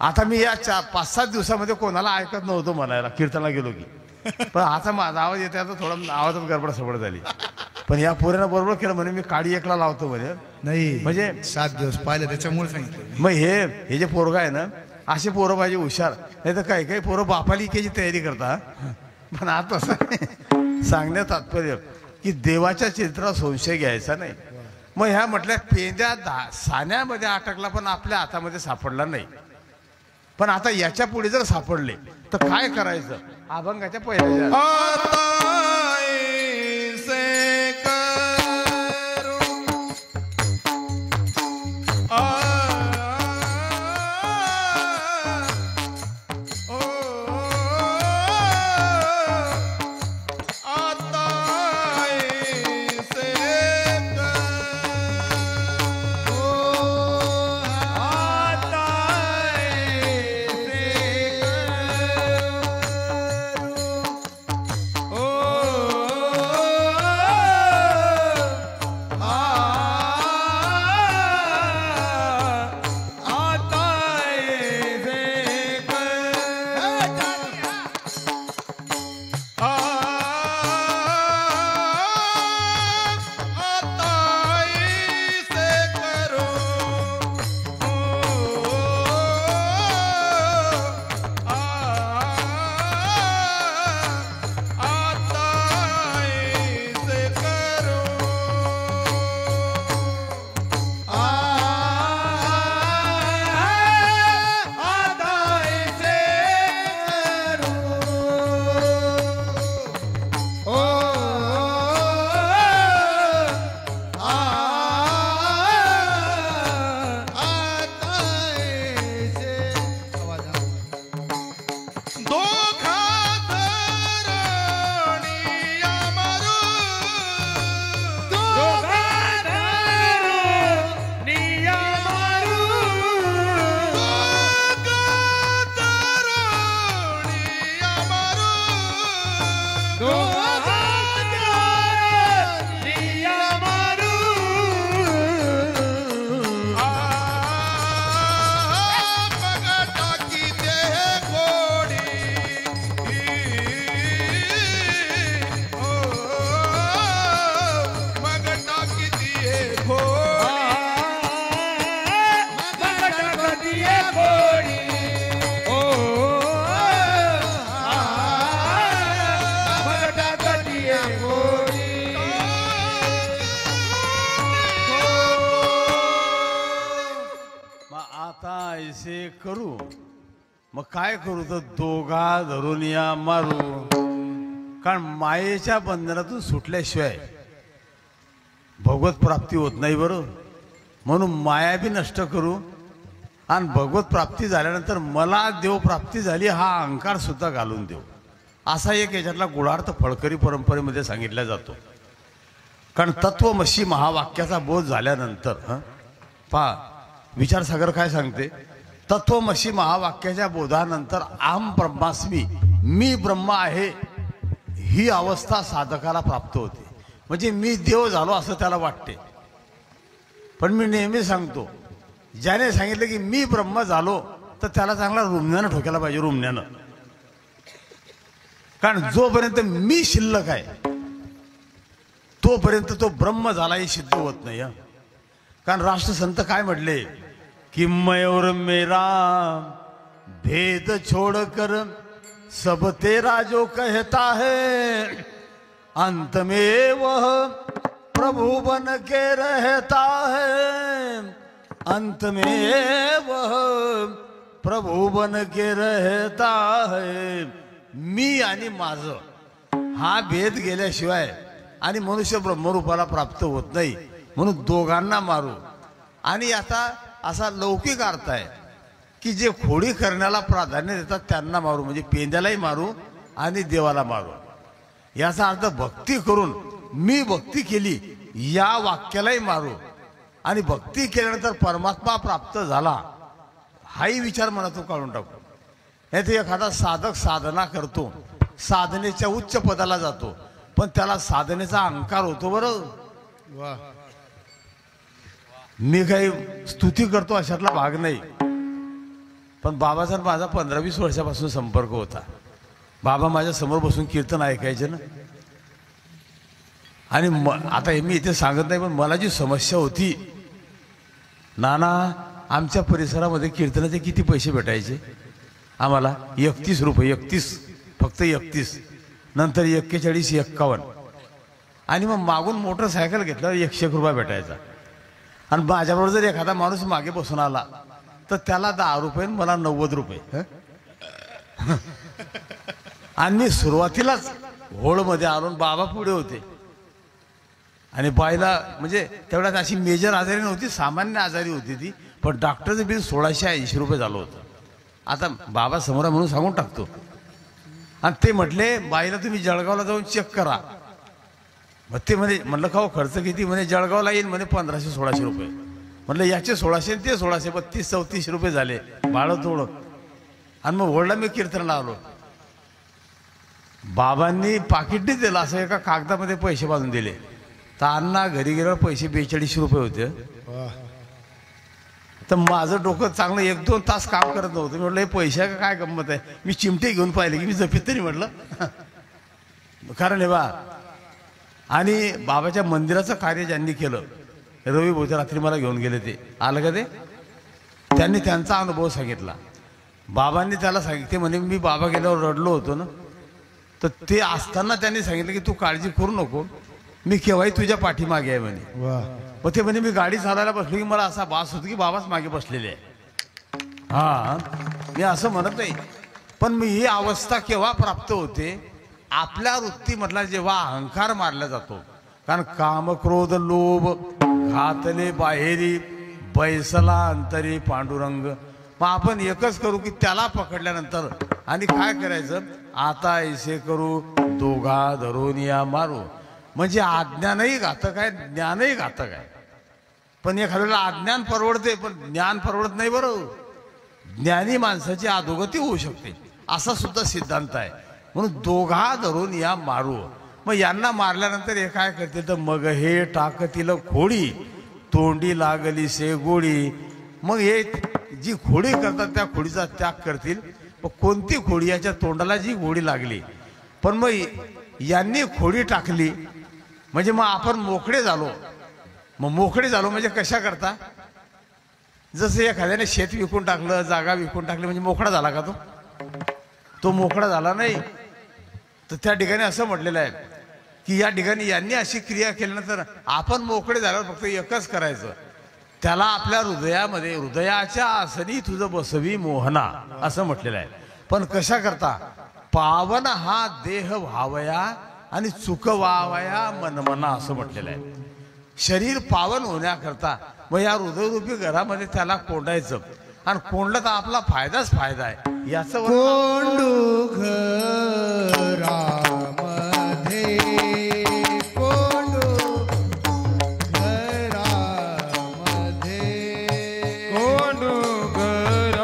आता मी या 5-7 दिवसामध्ये कोणाला ऐकत नव्हतो म्हणायला कीर्तनाला गेलो की, पण आता माझा आवाज येते, आता थोडा आवाजात गडबड सगळं झाली. पण या पोऱ्यानं बरोबर केलं म्हणे, मी काडी एकला लावतो म्हणे. नाही म्हणजे 7 दिवस पाहिलं त्याच्यामुळे सांगितलं. मग हे जे पोरगा आहे ना, असे पोरं पाहिजे हुशार, नाही तर काही काही पोरं बापाली इकेची तयारी करता. पण आता सांगण्यात तात्पर्य की देवाच्या चित्रात संशय घ्यायचा नाही. मग ह्या म्हटल्या पेंद्या साण्यामध्ये अटकला पण आपल्या हातामध्ये सापडला नाही. पण आता याच्या पुढे जर सापडले तर काय करायचं? अभंगाच्या पहिल्या ओ मग आता ऐसे करू मग काय करू तर दोघा धरून या मारू कारण मायेच्या बंधनातून सुटल्याशिवाय भगवत प्राप्ती होत नाही बरं म्हणून माया बी नष्ट करू आणि भगवत प्राप्ती झाल्यानंतर मला देव प्राप्ती झाली हा अहंकार सुद्धा घालून देऊ असा एक याच्यातला गुणार्थ फळकरी परंपरेमध्ये सांगितला जातो कारण तत्वमसी महावाक्याचा बोध झाल्यानंतर पहा विचारसागर काय सांगते तत्वमसी महावाक्याच्या बोधानंतर अहम ब्रह्मास्मी मी ब्रह्म आहे ही अवस्था साधकाला प्राप्त होते म्हणजे मी देव झालो असं त्याला वाटते पण मी नेहमी सांगतो ज्याने सांगितलं की मी ब्रह्म झालो तर त्याला चांगला रुमण्यानं ठोकायला पाहिजे रुमण्यानं कारण जोपर्यंत मी शिल्लक आहे तोपर्यंत तो ब्रह्म झाला हे सिद्ध होत नाही कारण राष्ट्रसंत काय म्हटले कि मैं और मेरा भेद छोड़कर सब तेरा जो कहता है अंत में वह प्रभु बन के रहता है अंत में वह प्रभु बन के रहता है मी आणि माझं हा भेद गेल्याशिवाय आणि मनुष्य ब्रह्मरूपाला प्राप्त होत नाही म्हणून दोघांना मारू आणि आता असा लौकिक अर्थ आहे की जे खोडी करण्याला प्राधान्य देतात त्यांना मारू म्हणजे पेंद्यालाही मारू आणि देवाला मारू याचा अर्थ भक्ती करून मी भक्ती केली या वाक्यालाही मारू आणि भक्ती केल्यानंतर परमात्मा प्राप्त झाला हाही विचार मनातून काढून टाकू यात एखादा साधक साधना करतो साधनेच्या उच्च पदाला जातो पण त्याला साधनेचा अहंकार होतो बरं वा मी काही स्तुती करतो अशातला भाग नाही पण बाबाचा माझा 15-20 वर्षापासून संपर्क होता बाबा माझ्या समोर बसून कीर्तन ऐकायचे ना आणि आता हे मी इथे सांगत नाही पण मला जी समस्या होती नाना आमच्या परिसरामध्ये कीर्तनाचे किती पैसे भेटायचे आम्हाला 31 रुपये 31 फक्त 31 नंतर 41 51 आणि मग मागून मोटरसायकल घेतल्यावर 100 रुपये भेटायचा आणि माझ्याबरोबर जर एखादा माणूस मागे बसून आला तर त्याला 10 रुपये मला 90 रुपये आणि मी सुरुवातीलाच होळमध्ये आलो बाबा पुढे होते आणि बाईला म्हणजे तेवढ्यात अशी मेजर आजारी नव्हती सामान्य आजारी होती ती पण डॉक्टरचं बिल 1680 रुपये झालं होतं आता बाबा समोर म्हणून सांगून टाकतो आणि ते म्हटले बाईला तुम्ही जळगावला जाऊन चेक करा मग ते म्हणे म्हणलं का हो खर्च किती म्हणे जळगावला येईल म्हणे 1500-1600 रुपये म्हटलं याचे 1600 ते 1600 32-34 रुपये झाले भाडं थोडं आणि मग ओढला मी कीर्तनाला आलो बाबांनी पाकिटने दिलं असं एका कागदामध्ये पैसे बांधून दिले तर अण्णा घरी गेल्यावर पैसे 42 रुपये होते तर माझं डोकं चांगलं 1-2 तास काम करत नव्हतं मी म्हटलं हे पैसे काय गंमत आहे मी चिमटे घेऊन पाहिले की मी जपीत तरी म्हटलं कारण हे बा आणि बाबाच्या मंदिराचं कार्य ज्यांनी केलं रवी भाऊच्या रात्री मला घेऊन गेले ते आलं का ते त्यांनी त्यांचा अनुभव सांगितला बाबांनी त्याला सांगितले म्हणे मी बाबा गेल्यावर रडलो होतो ना तर ते असताना त्यांनी सांगितलं की तू काळजी करू नको मी केव्हाही तुझ्या पाठीमागे आहे म्हणे वा मग ते म्हणे मी गाडी चालवायला बसलो की मला असा भास होतो की बाबाच मागे बसलेले आहे हा मी असं म्हणत नाही पण मी ही अवस्था केव्हा प्राप्त होते आपल्या वृत्तीमधला जेव्हा अहंकार मारला जातो कारण काम क्रोध लोभ घातले बाहेरी बैसला अंतरी पांडुरंग मग आपण एकच करू की त्याला पकडल्यानंतर आणि काय करायचं आता ऐसे करू दोघा धरून या मारू म्हणजे अज्ञानही घातक आहे ज्ञानही घातक आहे पण एखाद्याला अज्ञान परवडते पण ज्ञान परवडत नाही बरोबर ज्ञानी माणसाची अधोगती होऊ शकते असा सुद्धा सिद्धांत आहे म्हणून दोघा धरून या मारू मग यांना मारल्यानंतर हे काय करते तर मग हे टाकतील खोडी तोंडी लागली से गोडी मग हे जी खोडी करतात त्या खोडीचा त्याग करतील मग कोणती खोडी याच्या तोंडाला जी गोडी लागली पण मग यांनी खोडी टाकली म्हणजे मग आपण मोकळे झालो मग मोकळे झालो म्हणजे कशा करता जसं एखाद्याने शेत विकून टाकलं जागा विकून टाकली म्हणजे मोकळा झाला का तो मोकळा झाला नाही तर त्या ठिकाणी असं म्हटलेलं आहे की या ठिकाणी यांनी अशी क्रिया केल्यानंतर आपण मोकळे झाल्यावर फक्त एकच करायचं, त्याला आपल्या हृदयामध्ये हृदयाच्या आसनी तुझं बसवी मोहना असं म्हटलेलं आहे. पण कशा करता? पावन हा देह व्हावया आणि चुक व्हावया मनमना असं म्हटलेलं आहे. शरीर पावन होण्याकरता मग या हृदयरूपी घरामध्ये त्याला कोंडायचं, आणि कोंडलं तर आपला फायदाच फायदा आहे. याचं कोंडू घरामध्ये कोंडू घरामध्ये कोंडू घरामध्ये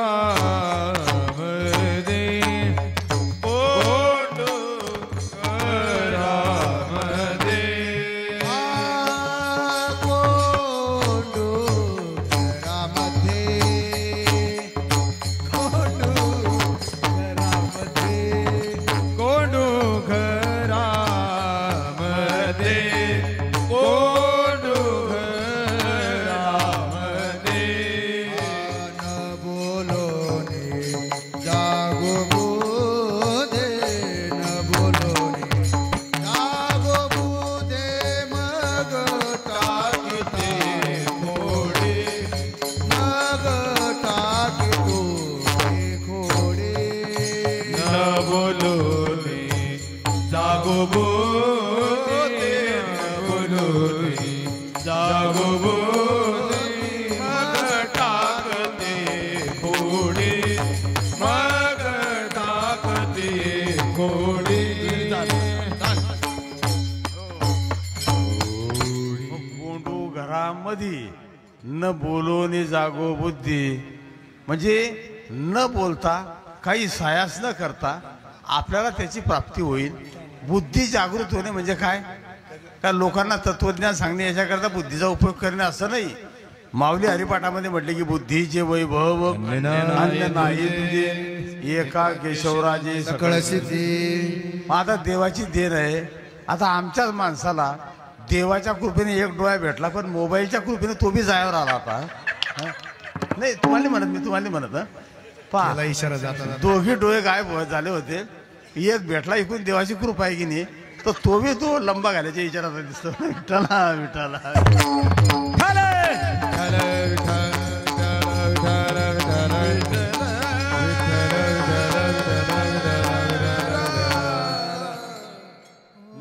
कोंडू घरामध्ये कोंडू घरामध्ये कोंडू घरामध्ये कोंडू घरामध्ये कोंडू घरामध्ये न बोलोने जागो बुधे न बोलोने जागो बुधे मग टाकते खोडे मग टाकतो खोडे न बोलोने जागो बोले बोलोने जागो बोले मग टाकते खोडे मग टाकते खोडे कोंडू घरामध्ये न बोलोने जागो बुद्धी, म्हणजे न बोलता काही सायास न करता आपल्याला त्याची प्राप्ती होईल. बुद्धी जागृत होणे म्हणजे काय? का लोकांना तत्वज्ञान सांगणे याच्याकरता बुद्धीचा उपयोग करणे असं नाही. माऊली हरिपाठामध्ये म्हटले की बुद्धीचे वैभव अन्य नाही तुझे, एका केशवराजे सकळ सिद्धी. आता देवाची देण आहे. आता आमच्याच माणसाला देवाच्या कृपेने एक डोळा भेटला, पण मोबाईलच्या कृपेने तो बी जायावर आला आता. नाही तुम्हाला म्हणत, मी तुम्हाला म्हणत पहा, त्याला इशारा जाता दोघी डोळे गायब झाले होते. एक भेटला, इकडून देवाची कृपा आहे की नाही, तर तो बी तो लंबा घालायच्या विचारात दिसतो. विठ्ठला विठ्ठला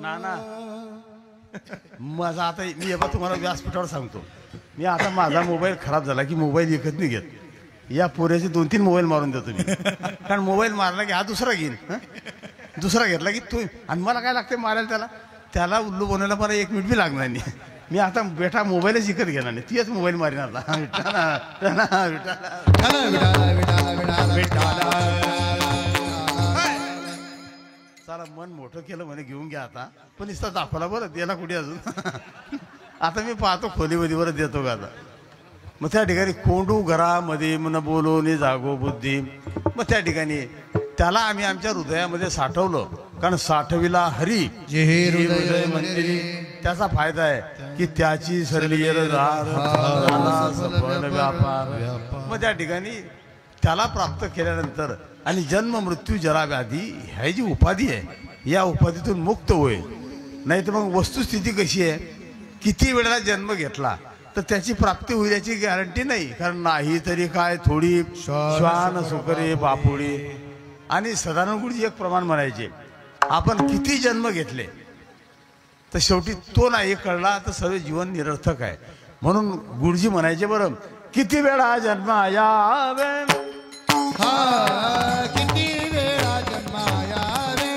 नाना माझा आता मी एका तुम्हाला व्यासपीठावर सांगतो. मी आता माझा मोबाईल खराब झाला की मोबाईल विकत नाही घेत. या पोऱ्याचे 2-3 मोबाईल मारून देतो मी, कारण मोबाईल मारला की हा दुसरा घेईन, दुसरा घेतला की तू, आणि मला काय लागते मारायला त्याला उल्लू बनवायला मला 1 मिनिट बी लागणार नाही. मी आता बेटा मोबाईलच विकत घेणार नाही, तीच मोबाईल मारीन आता. चला मन मोठं केलं म्हणे, घेऊन घ्या आता, पण नुसतं दाखवला बरं, द्यायला कुठे अजून. आता मी पाहतो खोलीमध्ये बरं देतो का आता. मग त्या ठिकाणी कोंडू घरामध्ये मन बोलवणे जागो बुद्धी, मग त्या ठिकाणी त्याला आम्ही आमच्या हृदयामध्ये साठवलं, कारण साठविला हरी जे हे हृदय मंदिरी. त्याचा फायदा आहे की त्याची सरली सफल व्यापार. मग त्या ठिकाणी त्याला प्राप्त केल्यानंतर आणि जन्म मृत्यू जरा व्याधी ह्या जी उपाधी आहे, या उपाधीतून मुक्त होईल. नाही तर मग वस्तुस्थिती कशी आहे, किती वेळेला जन्म घेतला तर त्याची प्राप्ती होईल याची गॅरंटी नाही. कारण नाही तरी काय थोडी श्वान सुकरे बापुडी. आणि सदानंद गुरुजी एक प्रमाण म्हणायचे, आपण किती जन्म घेतले तर शेवटी तो नाही कळला तर सर्व जीवन निरर्थक आहे. म्हणून गुरुजी म्हणायचे बरं, किती वेळा जन्म यावे, किती वेळा जन्मायावे,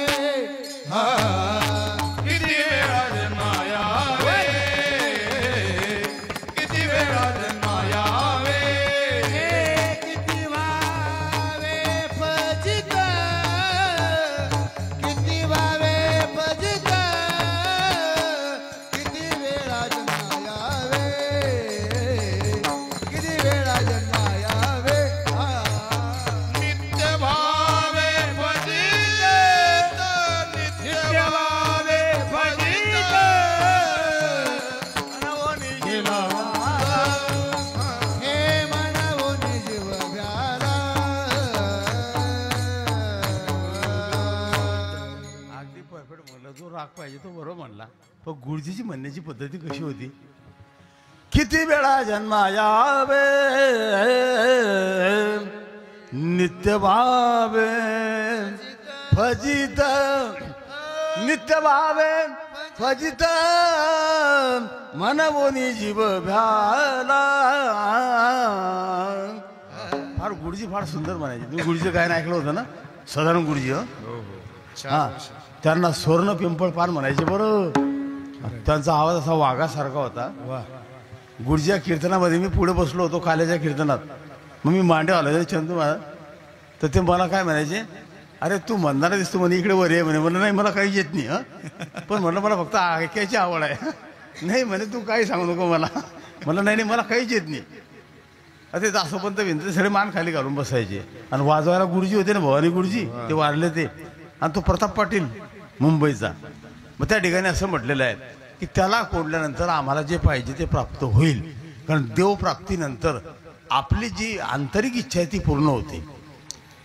किती वेळा जन्मायावे, किती वेळा जन्मायावे, किती वावे फजित, किती वावे फजित, किती वेळा जन्मायावे, किती वेळा जन्मायावे. नित्य भाव एवढं म्हणला, पण गुरुजीची म्हणण्याची पद्धती कशी होती? किती वेळा जन्मा यावे नित्य भावे फजित, नित्य भावे फजित मनवोनी जीव भ्याला. फार गुरुजी फार सुंदर म्हणायचे. तुम्ही गुरुजीचं गायन ऐकलं होतं ना, साधारण गुरुजी. हा, त्यांना स्वर्ण पिंपळ पान म्हणायचे बरं. त्यांचा आवाज असा वाघासारखा होता. गुरुजीच्या कीर्तनामध्ये मी पुढे बसलो होतो काल्याच्या कीर्तनात. मग मी मांडे आलो चंदू महाराज, तर ते मला काय म्हणायचे, अरे तू म्हणणारा दिसतो म्हणे, इकडे वर ये म्हणे. म्हणलं नाही मला काही येत नाही. पण म्हणलं मला फक्त ऐकायची आवड आहे. नाही म्हणे तू काही सांगू नको मला. म्हणलं नाही नाही मला काहीच येत नाही. अरे दासोपंत विंद्रे सगळे मान खाली घालून बसायचे. आणि वाजवायला गुरुजी होते ना, भवानी गुरुजी, ते वारले ते. आणि तो प्रताप पाटील मुंबईचा. मग त्या ठिकाणी असं म्हटलेलं आहे की त्याला कोडल्यानंतर आम्हाला जे पाहिजे ते प्राप्त होईल. कारण देवप्राप्तीनंतर आपली जी आंतरिक इच्छा आहे ती पूर्ण होते.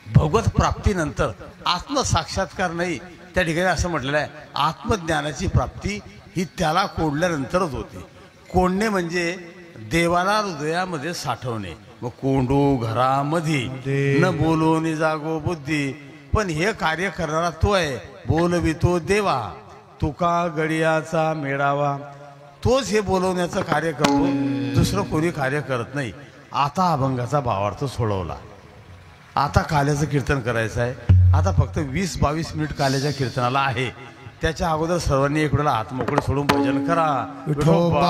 भगवत प्राप्तीनंतर आत्मसाक्षात्कार नाही. त्या ठिकाणी असं म्हटलेलं आहे आत्मज्ञानाची प्राप्ती ही त्याला कोंडल्यानंतरच होते. कोंडणे म्हणजे देवाला हृदयामध्ये साठवणे. मग कोंडू घरामध्ये न बोलवणे जागो बुद्धी. पण हे कार्य करणारा तो आहे, बोलवितो देवा तुका गडियाचा मेळावा. तोच हे बोलवण्याचं कार्य करतो, दुसरं कोणी कार्य करत नाही. आता अभंगाचा भावार्थ सोडवला. आता काल्याचं कीर्तन करायचं आहे. आता फक्त 20-22 मिनिट काल्याच्या कीर्तनाला आहे. त्याच्या अगोदर सर्वांनी एक वेळेला हात मोकळे सोडून भजन करा. विठोबा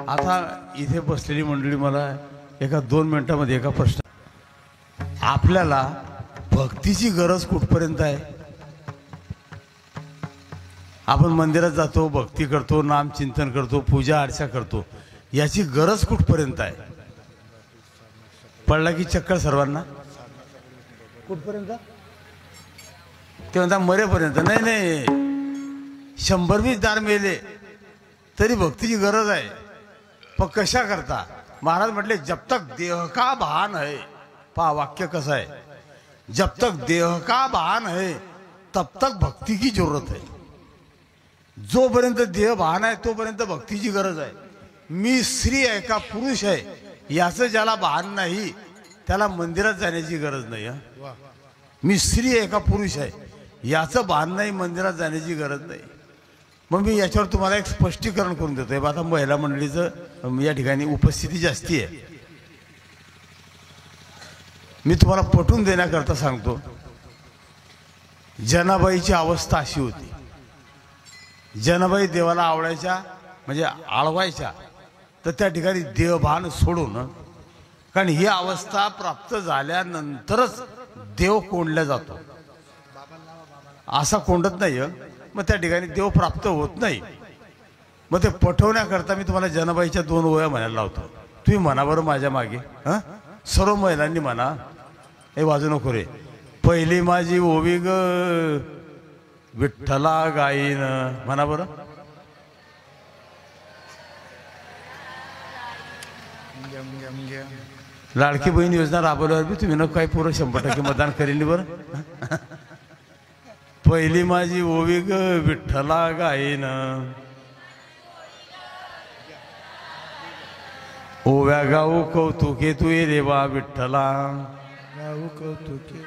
आता इथे बसलेली मंडळी, मला एका 2 मिनिटामध्ये एका प्रश्न, आपल्याला भक्तीची गरज कुठपर्यंत आहे? आपण मंदिरात जातो, भक्ती करतो, नाम चिंतन करतो, पूजा अर्चा करतो, याची गरज कुठपर्यंत आहे? पडला की चक्कर सर्वांना. कुठपर्यंत? ते म्हणता मरेपर्यंत. नाही नाही, 100-20 दार मेले तरी भक्तीची गरज आहे. पण कशा करता? महाराज म्हटले जब तक देह का भान है. पहा वाक्य कसं आहे, जब तक देह का भान है तब तक भक्ती की जरूरत है. जोपर्यंत देह भान आहे तोपर्यंत भक्तीची गरज आहे. मी स्त्री आहे का पुरुष आहे याचं ज्याला भान नाही त्याला मंदिरात जाण्याची गरज नाही. मी स्त्री आहे का पुरुष आहे याचं भान नाही, मंदिरात जाण्याची गरज नाही. मग मी याच्यावर तुम्हाला एक स्पष्टीकरण करून देतोय. आता महिला मंडळीचं या ठिकाणी उपस्थिती जास्ती आहे. मी तुम्हाला पटवून देण्याकरता सांगतो. जनाबाईची अवस्था अशी होती, जनाबाई देवाला आवडायच्या म्हणजे आळवायच्या, तर त्या ठिकाणी देवभान सोडून, कारण ही अवस्था प्राप्त झाल्यानंतरच देव कोंडला जातो. असा कोंडत नाही हं. मग त्या ठिकाणी देव प्राप्त होत नाही. मग ते पटवण्याकरता मी तुम्हाला जनाबाईच्या 2 ओव्या म्हणायला लावतो. तुम्ही म्हणा बरं माझ्या मागे. हां, सर्व महिलांनी म्हणा. हे वाजू नको रे. पहिली माझी ओवी ग विठ्ठला गाईन. म्हणा बरं. लाडकी बहीण योजना राबवल्यावर बी तुम्ही न काही पुरं 100% मतदान करेल बरं. पहिली माझी ओवी ग विठ्ठला गाईन. ओव्या गाऊ कौतुके तू ये रेवा विठ्ठला. गाऊ कौतुके.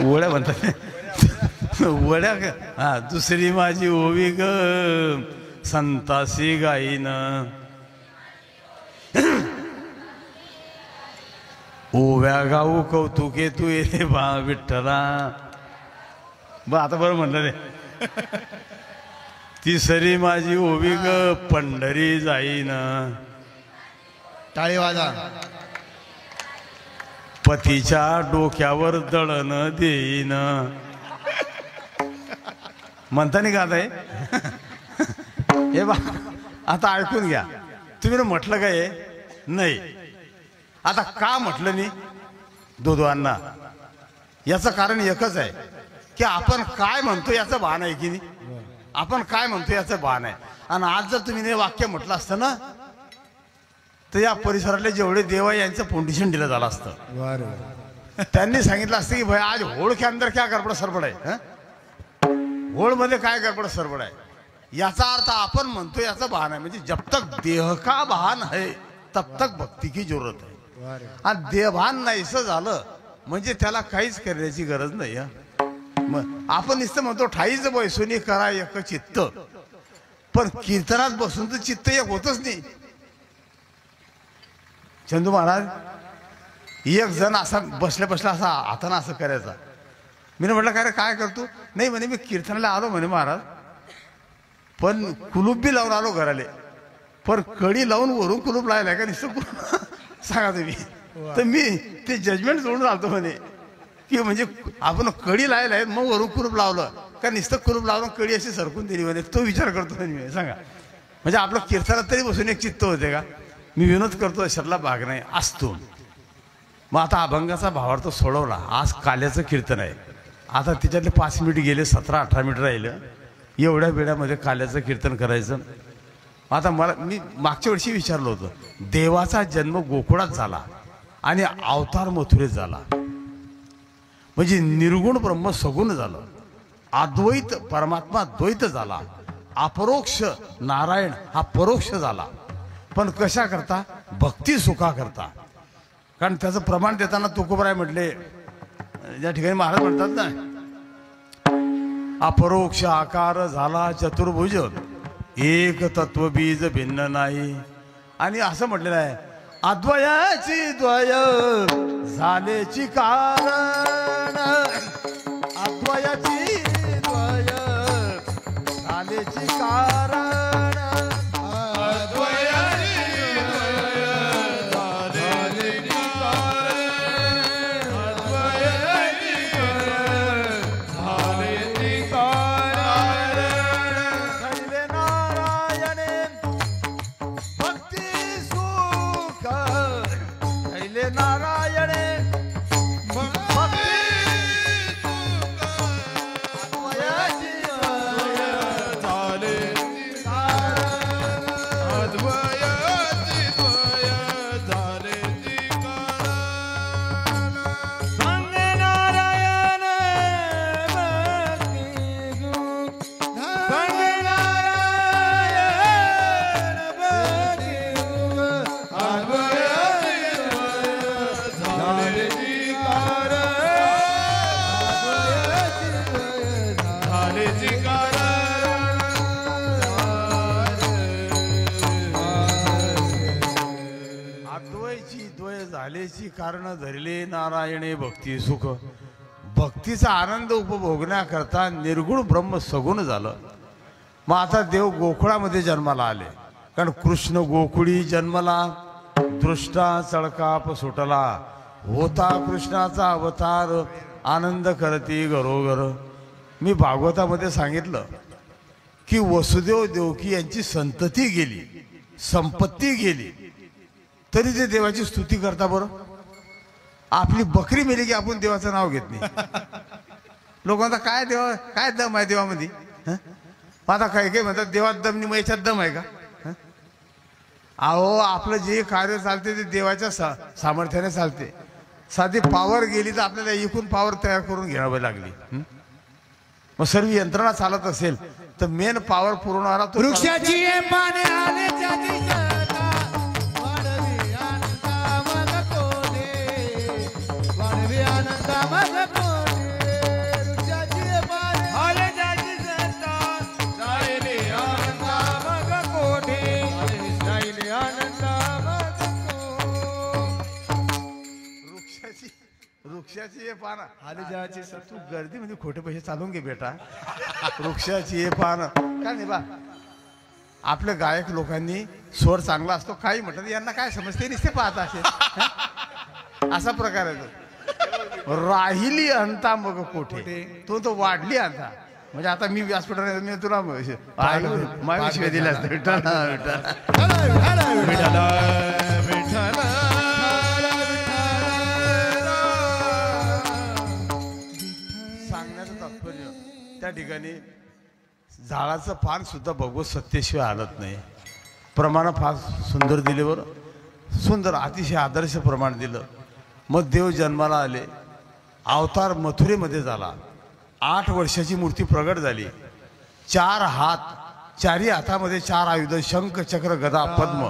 ओळ्या म्हणतात ओळ्या का. हा, दुसरी माझी ओवी ग संतासी गाईन. ओव्या गाऊ कौतुके तू ये रेवा विठ्ठला. आता बरं म्हणलं रे. तिसरी माझी ओवी ग पंढरी जाईन. टाळी वाजा. पतीच्या डोक्यावर दळण देईन. म्हणता नाही का आता हे बा. आता ऐकून घ्या. तुम्ही ना म्हटलं काय नाही. आता का म्हटलं नाही दोदोअण्णा, याचं कारण एकच आहे की आपण काय म्हणतो याचं भान आहे की नाही. आपण काय म्हणतो याचं भान आहे. आणि आज जर तुम्ही हे वाक्य म्हटलं असतं ना तर या परिसरातले जेवढे देव आहे यांचं फाउंडेशन दिलं झालं असतं. त्यांनी सांगितलं असतं की भाई आज होळ के अंदर क्या गडबड सरबड आहे. होळ मध्ये काय गडबड सरबड आहे. याचा अर्थ आपण म्हणतो याचं भान आहे. म्हणजे जब तक देह का भान है तब तक भक्ती की जरूरत है. आणि देहभान नाहीसं झालं म्हणजे त्याला काहीच करण्याची गरज नाही. मग आपण नुसतं म्हणतो ठाईच बैसुनी करा एक चित्त, पण कीर्तनात बसून तर चित्त एक होतच नाही. चंदू महाराज एक जण असा बसल्या बसल्या असा हातानं असं करायचा. मी म्हटलं काय रे काय करतो. नाही म्हणे मी कीर्तनाला आलो म्हणे महाराज, पण कुलूप बी लावून आलो घराले. पण कडी लावून वरून कुलूप लायलाय का नुसतं सांगा तुम्ही. तर मी ते जजमेंट सोडून राहतो म्हणे की म्हणजे आपण कडी लायला आहे मग वरून कुलूप लावलं का नुसतं कुलूप लावून कडी अशी सरकून दिली म्हणे. तो विचार करतो म्हणे मी. सांगा म्हणजे आपलं कीर्तनात तरी बसून एक चित्त होते का. मी विनोद करतो अशातला भाग नाही असतो. मग आता अभंगाचा भावार्थ सोडवला. आज काल्याचं कीर्तन आहे. आता त्याच्यातले 5 मिनिट गेले, 17-18 मिनिट राहिलं. एवढ्या वेळामध्ये काल्याचं कीर्तन करायचं. आता मी मागच्या वर्षी विचारलं होतं देवाचा जन्म गोकुळात झाला आणि अवतार मथुरेत झाला. म्हणजे निर्गुण ब्रह्म सगुण झालं. अद्वैत परमात्मा द्वैत झाला. अपरोक्ष नारायण हा परोक्ष झाला. पण कशा करता भक्ती सुखा करता. कारण त्याचं प्रमाण देताना तुकोबराय म्हटले या ठिकाणी महाराज म्हणतात ना अपरोक्ष आकार झाला चतुर्भुज एक तत्व बीज भिन्न नाही. आणि असं म्हटलेलं आहे अद्वयाची द्वय झालेची कारण. अद्वयाची द्वय झालेची कारण. कारण धरले नारायणे भक्ती सुख. भक्तीचा आनंद उपभोगण्याकरता निर्गुण ब्रह्म सगुण झालं. मग आता देव गोकुळामध्ये जन्माला आले. कारण कृष्ण गोकुळी जन्मला दृष्टा चळकाप सुटला. होता कृष्णाचा अवतार आनंद करती घरोघर. मी भागवतामध्ये सांगितलं की वसुदेव देवकी यांची संतती गेली, संपत्ती गेली, तरी ते देवाची स्तुती करता. बरं, आपली बकरी मेली की आपण देवाचं नाव घेत नाही. लोकांना काय देवा, काय दम आहे देवामध्ये? आता काही काही म्हणतात देवात दम नाही, मग याच्यात दम आहे का? अहो, आपलं जे कार्य चालते ते देवाच्या सामर्थ्याने चालते. साधी पावर गेली तर आपल्याला एकूण पावर तयार करून घ्यावी लागली. मग सर्व यंत्रणा चालत असेल तर मेन पावर पुरवणारा तो वृक्षाची पाने आल्याच्या दिशेला वाढवी आनंदा मग कोणे, वाढवी आनंदा मग कोणे. वृक्षाची पाने आल्याच्या दिशेला जायले आनंदा मग कोठे, जायले आनंदा मग वृक्षाची हे पानं आल्याची. तू गर्दी म्हणजे खोटे पैसे चालून घे बेटा. वृक्षाची हे पानं काय नाही बा. आपल्या गायक लोकांनी स्वर चांगला असतो, काही म्हटलं यांना काय समजते, नुसते पाहत असेल. असा प्रकार आहे तो. राहिली अंता मग कोठे, तो वाढली अंता. म्हणजे आता मी व्यासपीठावर मी तुला माविषय दिला असतो. विठ्ठल सांगण्याचं तात्पर्य त्या ठिकाणी झाडाचं पान सुद्धा भगवत सत्तेशिवाय हालत नाही. प्रमाण फार सुंदर दिले. बरं, सुंदर अतिशय आदर्श प्रमाण दिलं. मग देव जन्माला आले. अवतार मथुरेमध्ये झाला. 8 वर्षाची मूर्ती प्रगट झाली. 4 हात, 4ही हातामध्ये 4 आयुध, शंख चक्र गदा पद्म.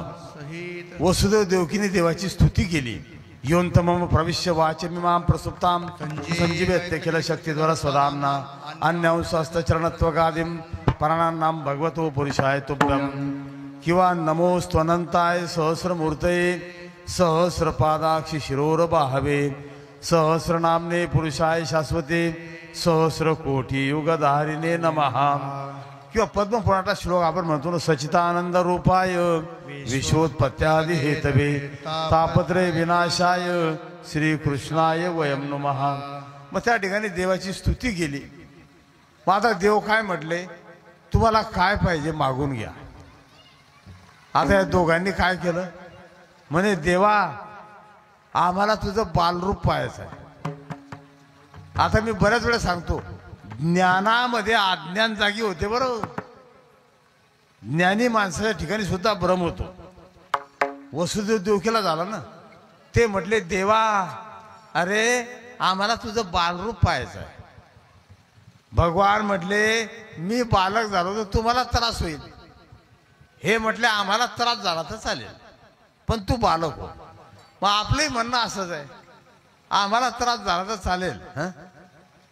वसुदेव देवकीने देवाची स्तुती केली. योन्तमम प्रविश्य वाचमिमां प्रसुप्तां संजीवेत्य किल शक्तिद्वारा स्वदाम्ना अन्यांशस्तचरणत्वगादिं प्राणानां भगवतो पुरुषाय तुभ्यं. किंवा नमोस्त्वनंताय सहस्रमूर्तये सहस्रपादाक्षि शिरोरबाहवे सहस्रनाम्ने पुरुषाय शाश्वते सहस्रकोटी युगधारिणे नमः. किंवा पद्मपुराणाचा श्लोक आपण म्हणतो ना, सचितानंद रूपाय विश्वोत्पत्त्यादि हेतवे तापत्रय विनाशाय श्रीकृष्णाय वयं नमः. मग त्या ठिकाणी देवाची स्तुती केली. मग आता देव काय म्हटले, तुम्हाला काय पाहिजे मागून घ्या. आता या दोघांनी काय केलं, म्हणे देवा आम्हाला तुझं बालरूप पाहायचं आहे. आता मी बऱ्याच वेळा सांगतो, ज्ञानामध्ये अज्ञान जागी होते. बरं, ज्ञानी माणसाच्या ठिकाणी सुद्धा भ्रम होतो. वसुदेव देवकीला झाला ना. ते म्हटले देवा अरे आम्हाला तुझं बालरूप पाहायचं आहे. भगवान म्हटले मी बालक झालो तर तुम्हाला त्रास होईल. हे म्हटले आम्हाला त्रास झाला तर चालेल, पण तू बालक हो. मग आपलंही म्हणणं असंच आहे, आम्हाला त्रास झाला तर चालेल,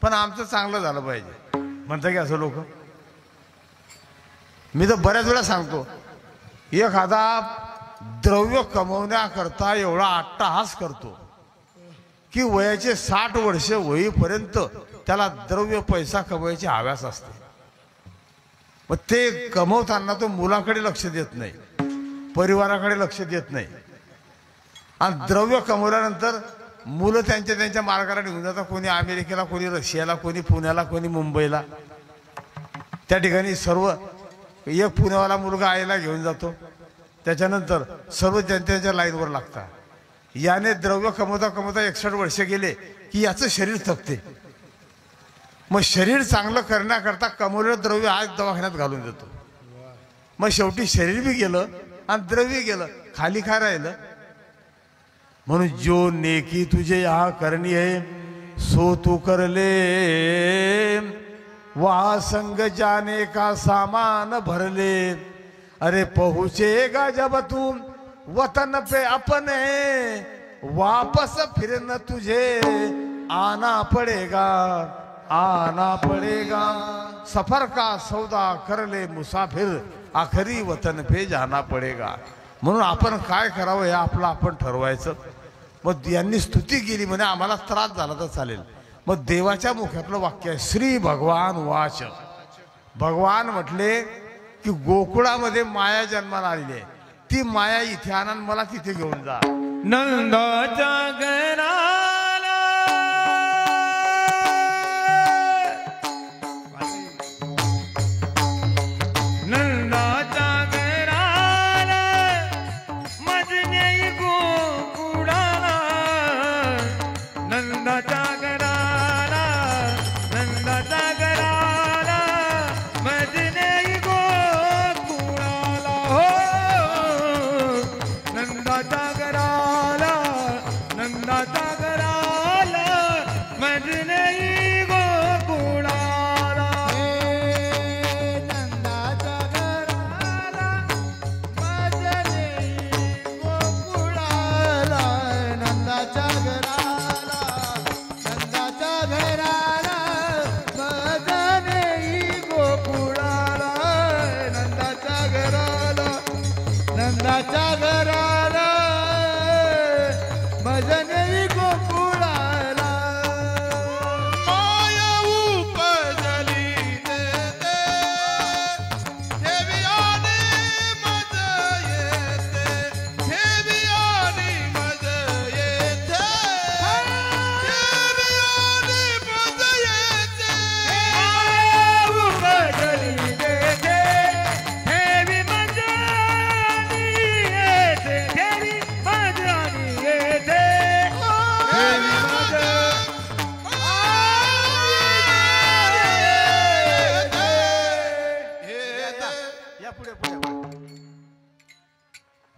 पण आमचं चांगलं झालं पाहिजे. म्हणता की असं लोक. मी तर बऱ्याच वेळा सांगतो, एखादा द्रव्य कमवण्याकरता एवढा अट्टहास करतो की वयाचे 60 वर्ष होईपर्यंत त्याला द्रव्य पैसा कमवायची हव्यास असते. मग ते कमवताना तो मुलाकडे लक्ष देत नाही, परिवाराकडे लक्ष देत नाही. आणि द्रव्य कमवल्यानंतर मुलं त्यांच्या मार्गाला निघून जातात. कोणी अमेरिकेला, कोणी रशियाला, कोणी पुण्याला, कोणी मुंबईला. त्या ठिकाणी सर्व एक पुण्यावाला मुलगा आईला घेऊन जातो. त्याच्यानंतर सर्व त्यांच्या लाईनवर लागतात. याने द्रव्य कमवता कमवता 61 वर्ष गेले की याचं शरीर थकते. मग शरीर चांगलं करण्याकरता कमवलेलं द्रव्य आज दवाखान्यात घालून देतो. मग शेवटी शरीर बी गेलं आणि द्रव्य गेलं, खाली काय राहिलं. म्हणून जो नेकी तुझे यहाँ करनी है सो तू कर ले, वहाँ संग जाने का सामान भर ले. अरे पहुँचेगा जब तू वतन पे अपने, वापस फिर न तुझे आना पड़ेगा, आना पड़ेगा. सफर का सौदा कर ले मुसाफिर, आखरी वतन पे जाना पड़ेगा. म्हणून आपण काय करावं हे आपलं आपण ठरवायचं. मग यांनी स्तुती केली, म्हणे आम्हाला त्रास झाला तर चालेल. मग देवाच्या मुखातलं वाक्य आहे, श्री भगवान वाच. भगवान म्हटले की गोकुळामध्ये माया जन्माला आलेली आहे, ती माया इथे आणा, मला तिथे घेऊन जा. नंदाच्या घराला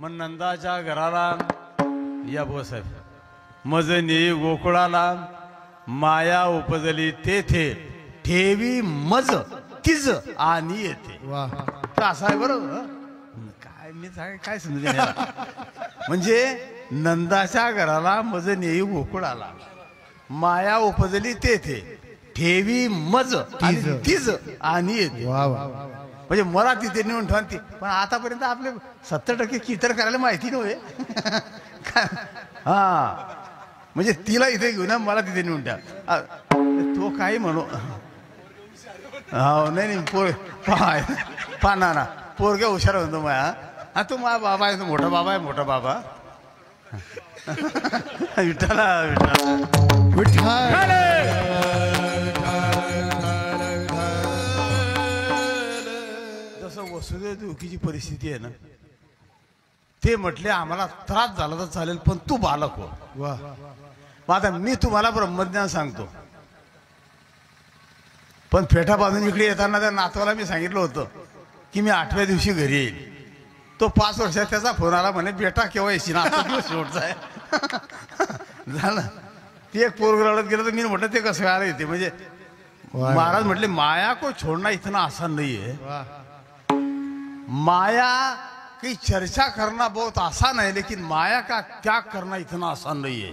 मग नंदाच्या घराला या भाऊसाहेब मज नेई गोकुळाला माया उपजली तेथे ठेवी मज तिज आणि येते. वा तर असं आहे बरोबर. काय मी काय समजू दे मला. म्हणजे नंदाच्या घराला मज नेई गोकुळाला माया उपजली तेथे ठेवी मज आणि तिज आणि येते. वा वा म्हणजे मला तिथे नेऊन ठेवा. पण आतापर्यंत आपले 70% कीर्तन करायला माहिती नव्हे. हा म्हणजे तिला इथे घेऊन मला तिथे नेऊन ठेवा. तो काही म्हणू. हो नाही पोर पाना ना पोरग्या हुशार म्हणतो माया. हा तू माझा बाबा आहे, तो मोठा बाबा आहे, मोठा बाबा. विठ्ठला विठ्ठला विठ्ठल. जसं वसुदेव देवकीची परिस्थिती आहे ना, ते म्हटले आम्हाला त्रास झाला तर चालेल पण तू बालक हो. वा मग आता मी तुम्हाला ब्रह्मज्ञान सांगतो. पण फेटा बांधून इकडे येताना त्या नातवाला मी सांगितलं होतं की मी 8व्या दिवशी घरी येईल. तो 5 वर्षात त्याचा फोन आला म्हणे बेटा केव्हा येशील ना, 8 दिवस शेवटचा आहे. झालं ते एक पोरग रडत गेलं तर मी म्हटलं ते कसं आलं येते. म्हणजे महाराज म्हटले माया को छोड़ना इतना आसान नहीं है. वा माया की चर्चा करना बहुत आसान है लेकिन माया का त्याग करना इतना आसान नहीं है.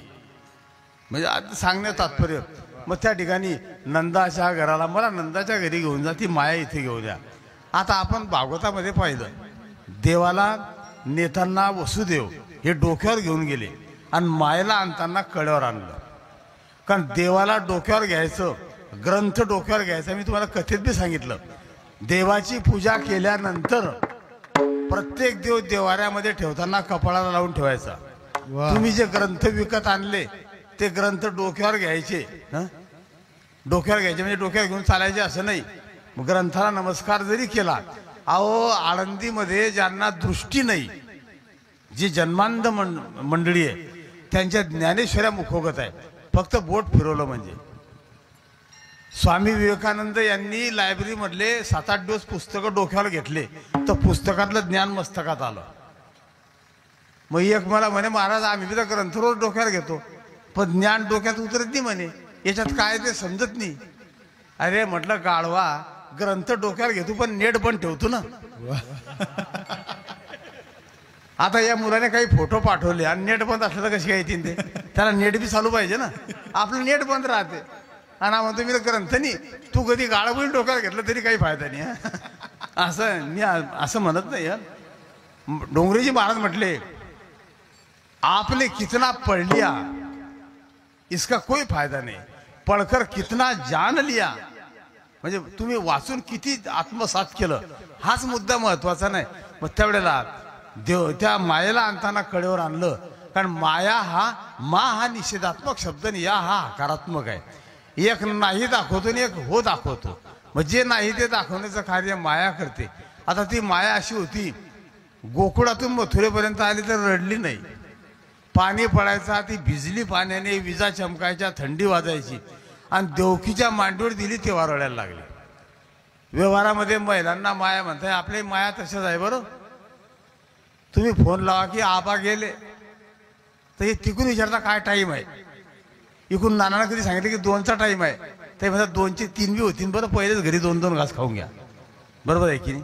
म्हणजे आता सांगण्यात तात्पर्य. मग त्या ठिकाणी नंदाच्या घराला मला नंदाच्या घरी घेऊन जा, ती माया इथे घेऊन या. आता आपण भागवतामध्ये पाहिलं देवाला नेताना वसुदेव हे डोक्यावर घेऊन गेले आणि मायेला आणताना कड्यावर आणलं. कारण देवाला डोक्यावर घ्यायचं, ग्रंथ डोक्यावर घ्यायचा. मी तुम्हाला कथेत बी सांगितलं. देवाची पूजा केल्यानंतर प्रत्येक देव देवाऱ्यामध्ये ठेवताना कपाळाला लावून ठेवायचा. तुम्ही जे ग्रंथ विकत आणले ते ग्रंथ डोक्यावर घ्यायचे. डोक्यावर घ्यायचे म्हणजे डोक्यावर घेऊन चालायचे असं नाही. ग्रंथाला नमस्कार जरी केला. अहो आळंदीमध्ये ज्यांना दृष्टी नाही, जी जन्मांध मंडळी आहे त्यांच्या ज्ञानेश्वऱ्या मुखोगत आहे. फक्त बोट फिरवलं म्हणजे. स्वामी विवेकानंद यांनी लायब्ररीमधले 7-8 दिवस पुस्तकं डोक्यावर घेतले तर पुस्तकातलं ज्ञान मस्तकात आलं. मग एक मला म्हणे महाराज आम्ही बी तर ग्रंथ रोज डोक्यावर घेतो पण ज्ञान डोक्यात उतरत नाही म्हणे, याच्यात काय ते समजत नाही. अरे म्हटलं गाढवा ग्रंथ डोक्यावर घेतो पण नेट पण ठेवतो ना. आता या मुलाने काही फोटो पाठवले आणि नेट बंद असलं तर कशी काय येतील ते. त्याला नेट बी चालू पाहिजे ना. आपलं नेट बंद राहते आणि म्हणतो मी ग्रंथ नाही. तू कधी गाळबुळी डोक्यावर घेतलं तरी काही फायदा नाही. असं मी असं म्हणत नाही. डोंगरेजी महाराज म्हटले आपने कितना पढ़ लिया इसका कोई फायदा नहीं, पढ़कर कितना जान लिया. म्हणजे तुम्ही वाचून किती आत्मसात केलं हाच मुद्दा महत्वाचा नाही. मग त्यावेळेला देव त्या मायेला आणताना कडेवर आणलं. कारण माया हा निषेधात्मक शब्द आणि या हा हकारात्मक आहे. एक नाही दाखवतो आणि एक हो दाखवतो. मग जे नाही ते दाखवण्याचं कार्य माया करते. आता ती माया अशी होती गोकुळातून मथुरेपर्यंत आली तर रडली नाही. पाणी पडायचा, ती भिजली पाण्याने, विजा चमकायच्या, थंडी वाजायची आणि देवकीच्या मांडीवर दिली तेव्हा रडायला लागली. व्यवहारामध्ये महिलांना माया म्हणताय, आपली माया तशाच आहे. बरं तुम्ही फोन लावा की आबा गेले तर हे तिकून विचारता काय टाईम आहे. इकडून नानाला कधी सांगितलं की 2चा टाईम आहे ते म्हणतात 2चे 3 बी होतील. बरं पहिलेच घरी 2-2 घास खाऊन घ्या. बरोबर आहे की नाही.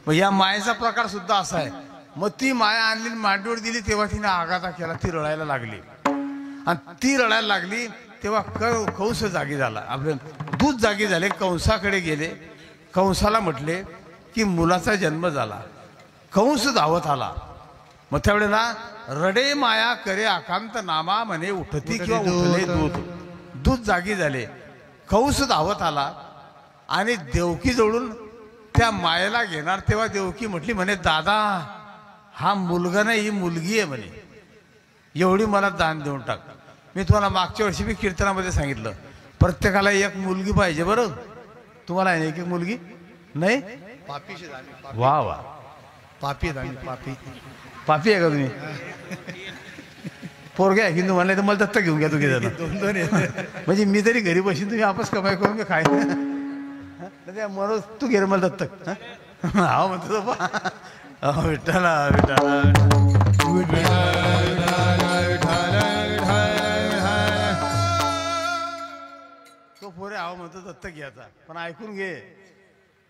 मग या मायेचा प्रकार सुद्धा असा आहे. मग ती माया आणली मांडीवर दिली तेव्हा तिने आघाता केला. ती रडायला लागली आणि ती रडायला लागली तेव्हा कंस जागी झाला. आपले दूध जागी झाले, कंसाकडे गेले. कंसाला म्हटले की मुलाचा जन्म झाला. कंस धावत आला. मग त्यावेळेला रडे माया करे आकांत नामा म्हणे उठती किंवा उठले दूध. दूध जागी झाले. कंस धावत आला आणि देवकी जवळून त्या मायेला घेणार तेव्हा देवकी म्हटली म्हणे दादा हा मुलगा नाही ही मुलगी आहे म्हणे, एवढी मला दान देऊन टाक. मी तुम्हाला मागच्या वर्षी मी कीर्तनामध्ये सांगितलं प्रत्येकाला एक मुलगी पाहिजे. बरं तुम्हाला आहे एक मुलगी नाही. पापीशी झाली. वा वा पापी झाली. पापी पापी आहे का तुम्ही. पोरगे आहे की तुम्हाला तर मला दत्तक घेऊन घ्या तुम्ही जण. 2-2 म्हणजे मी तरी घरी बसून तुम्ही आपस कमाई करून मी खाय म्हणून तू घे मला दत्तक. हा म्हणतो विठ्ठला विठ्ठला. तो पोरे आव म्हणतो दत्तक घ्यायचा, पण ऐकून घे,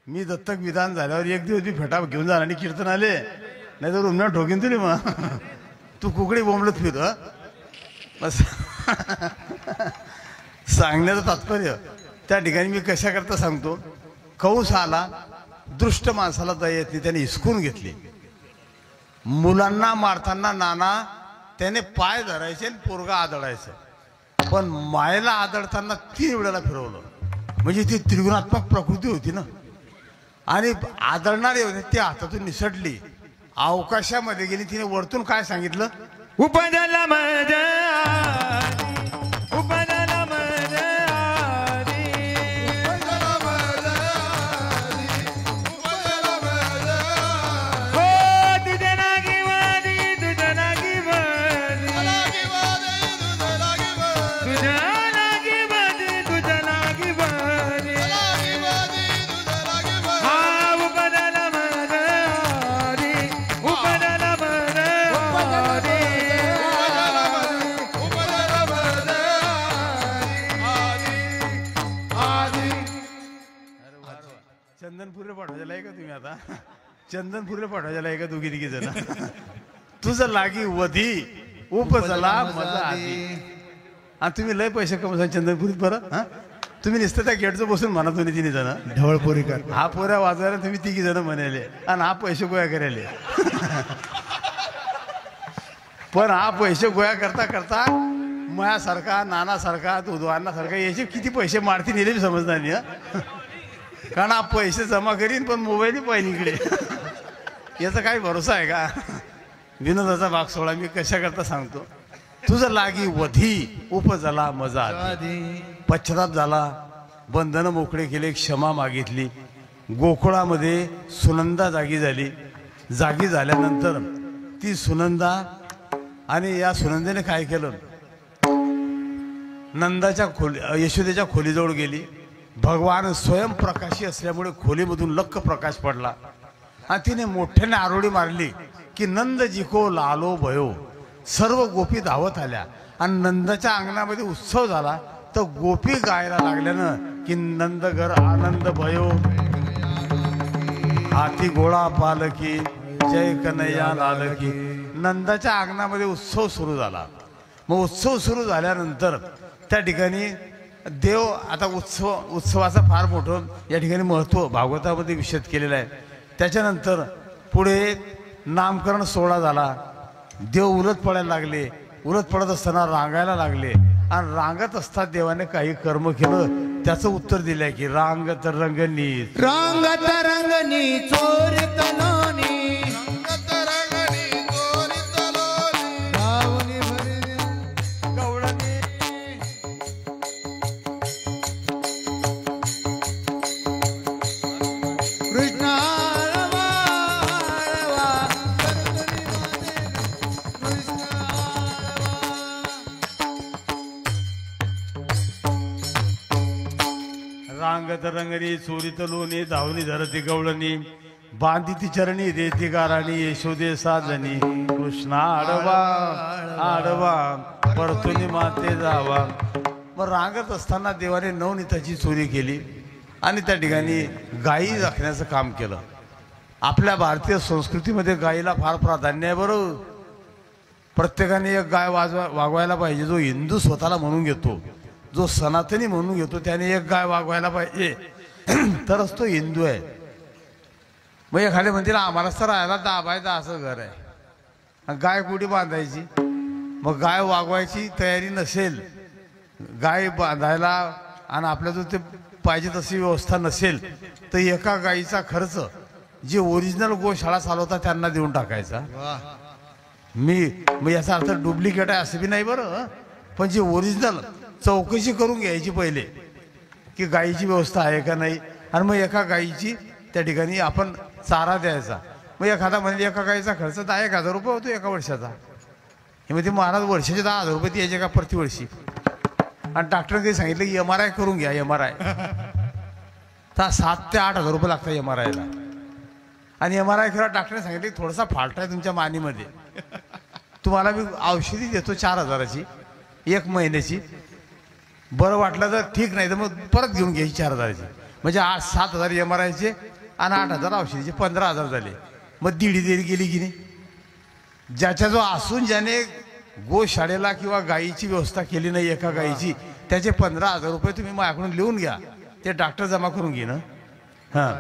मी दत्तक विधान झाल्यावर एक दिवस मी फेटा घेऊन जाणार आणि कीर्तन आले, नाही तर रुमना ठोकीन तुला मग. तू कुकडी बोंबलत फिर. बस सांगण्याचं तात्पर्य त्या ठिकाणी मी कशा करता सांगतो. कंस आला, दृष्ट माणसाला दया येत नाही, त्याने हिसकून घेतली. मुलांना मारताना नाना त्याने पाय धरायचे आणि पोरगा आदळायचं, पण मायला आदळताना 3 वेळेला फिरवलं. म्हणजे ती त्रिगुणात्मक प्रकृती होती ना, आणि आदळणारे होते ते हातातून निसटली, अवकाशामध्ये गेली. तिने वरतून काय सांगितलं, उपजला माझ्या उपजला माझ्या तुझ्या नागी वादी तुझ्या नागी वादी तुझ्या नागी वादी तुझ्या नागी वादी हा उपजला माझ्या उपजला चंदनपूरला पाठवायला आहे का तुम्ही आता? चंदनपूरला पाठवायला आहे का दोघी तिघी जण? तुझं लागी वधी उपजला मजा आधी. आणि तुम्ही लय पैसे कमवता चंदनपुरीत बरं. हा तुम्ही नुसतं त्या गेटचं बसून म्हणा तुम्ही 3 जण ढवळपोरी कर. हा पोऱ्या वाजवायला तुम्ही 3 जण म्हणाले आणि हा पैसे गोळा करायले. पण हा पैसे गोळा करता करता मायासारखा नानासारखा उद्वानासारखा याचे किती पैसे मारती नेले समजणार नाही. कारण हा पैसे जमा करीन पण मोबाईल पाहिजे इकडे. याचा काही भरोसा आहे का? विनोदाचा भाग सोळा मी कशा करता सांगतो. तुझं लागी वधी उपजला मजा आधी. पश्चाताप झाला, बंधनं मोकळे केले, क्षमा मागितली. गोकुळामध्ये सुनंदा जागी झाली. जागी झाल्यानंतर ती सुनंदा आणि या सुनंदेने काय केलं, नंदाच्या यशोदेच्या खोलीजवळ गेली. भगवान स्वयंप्रकाशी असल्यामुळे खोलीमधून लख्ख प्रकाश पडला आणि तिने मोठ्याने आरोळी मारली की नंद जिको लालो भयो. सर्व गोपी धावत आल्या आणि नंदाच्या अंगणामध्ये उत्सव झाला. तर गोपी गायला लागल्यानं की नंदघर आनंद भयो, हाती गोळा पालकी जय कन्हैया लालकी. नंदाच्या अंगणामध्ये उत्सव सुरू झाला. मग उत्सव सुरू झाल्यानंतर त्या ठिकाणी देव आता उत्सवाचा फार मोठं या ठिकाणी महत्त्व भागवतामध्ये विशद केलेलं आहे. त्याच्यानंतर पुढे नामकरण सोहळा झाला. देव उलट पडायला लागले. उलट पडत असताना रांगायला लागले आणि रांगत असताना देवाने काही कर्म केलं. त्याचं उत्तर दिलंय की रांगत रंगनी रंगत रंगनी चोरित लोणी रांगत रंगणी चोरीत लोणी धावणी धरती गवळणी बांधिती चरणी देती गाराणी यशोदे साजनी कृष्णा आडवा आडवा परतुनी माते जावा. मग रांगत असताना देवाने नवनीताची चोरी केली आणि त्या ठिकाणी गायी राखण्याचं काम केलं. आपल्या भारतीय संस्कृतीमध्ये गायीला फार प्राधान्य आहे. बरोबर, प्रत्येकाने एक गाय वागवायला पाहिजे. जो हिंदू स्वतःला म्हणून घेतो, जो सनातनी म्हणून घेतो, त्याने एक गाय वागवायला पाहिजे तरच तो हिंदू आहे. मग एखादे म्हणतील आम्हाला तर राहायला 10 बाय 10 असं घर आहे, गाय कुठे बांधायची? मग गाय वागवायची तयारी नसेल, गाय बांधायला आणि आपल्या जो ते पाहिजे तशी व्यवस्था नसेल तर एका गायीचा खर्च जे ओरिजिनल गोशाळा चालवतात त्यांना देऊन टाकायचा. मग याचा अर्थ डुप्लिकेट आहे असं बी नाही बरं, पण जे ओरिजिनल चौकशी करून घ्यायची पहिले की गायीची व्यवस्था आहे का नाही. आणि मग एका गायीची त्या ठिकाणी आपण चारा द्यायचा. मग एखादा म्हणजे एका गायीचा खर्च 10,000 रुपये होतो एका वर्षाचा. हे मग ते महाराज वर्षाचे 10,000 रुपये द्यायचे का प्रतिवर्षी? आणि डॉक्टरने काही सांगितलं की MRI करून घ्या. MRI तर 7,000 ते 8,000 रुपये लागतात MRIला. आणि MRI खरं डॉक्टरने सांगितलं थोडासा फॉल्ट आहे तुमच्या मानेमध्ये. तुम्हाला मी औषधी देतो 4,000ची 1 महिन्याची, बरं वाटलं तर ठीक, नाही तर मग परत घेऊन घ्यायची 4,000ची, म्हणजे 7,000 MRIचे आणि 8,000 औषधीचे, 15,000 झाले. मग दीड गेली की नाही. ज्याच्या जो असून ज्याने गोशाळेला किंवा गायीची व्यवस्था केली नाही एका गायीची, त्याचे 15,000 रुपये तुम्ही माझ्याकडून लिहून घ्या, ते डॉक्टर जमा करून घेणं. हां,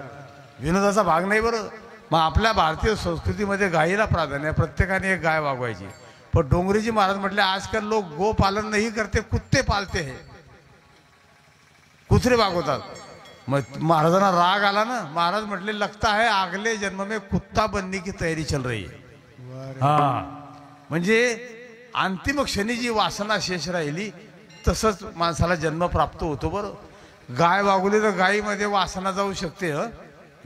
विनोदाचा भाग नाही बरं. मग आपल्या भारतीय संस्कृतीमध्ये गायीला प्राधान्य आहे, प्रत्येकाने एक गाय वागवायची. पण डोंगरीजी महाराज म्हटले आजकाल लोक गोपालन नाही करते, कुत्ते पालते है, कुत्रे वागवतात. मग महाराजांना राग आला ना. महाराज म्हटले लगता है अगले जन्म में कुत्ता बनने की तयारी चल रही है. हा, म्हणजे अंतिम क्षणी जी वासना शेष राहिली तसंच माणसाला जन्म प्राप्त होतो. बरं, गाय वागवली तर गायीमध्ये वासना जाऊ शकते,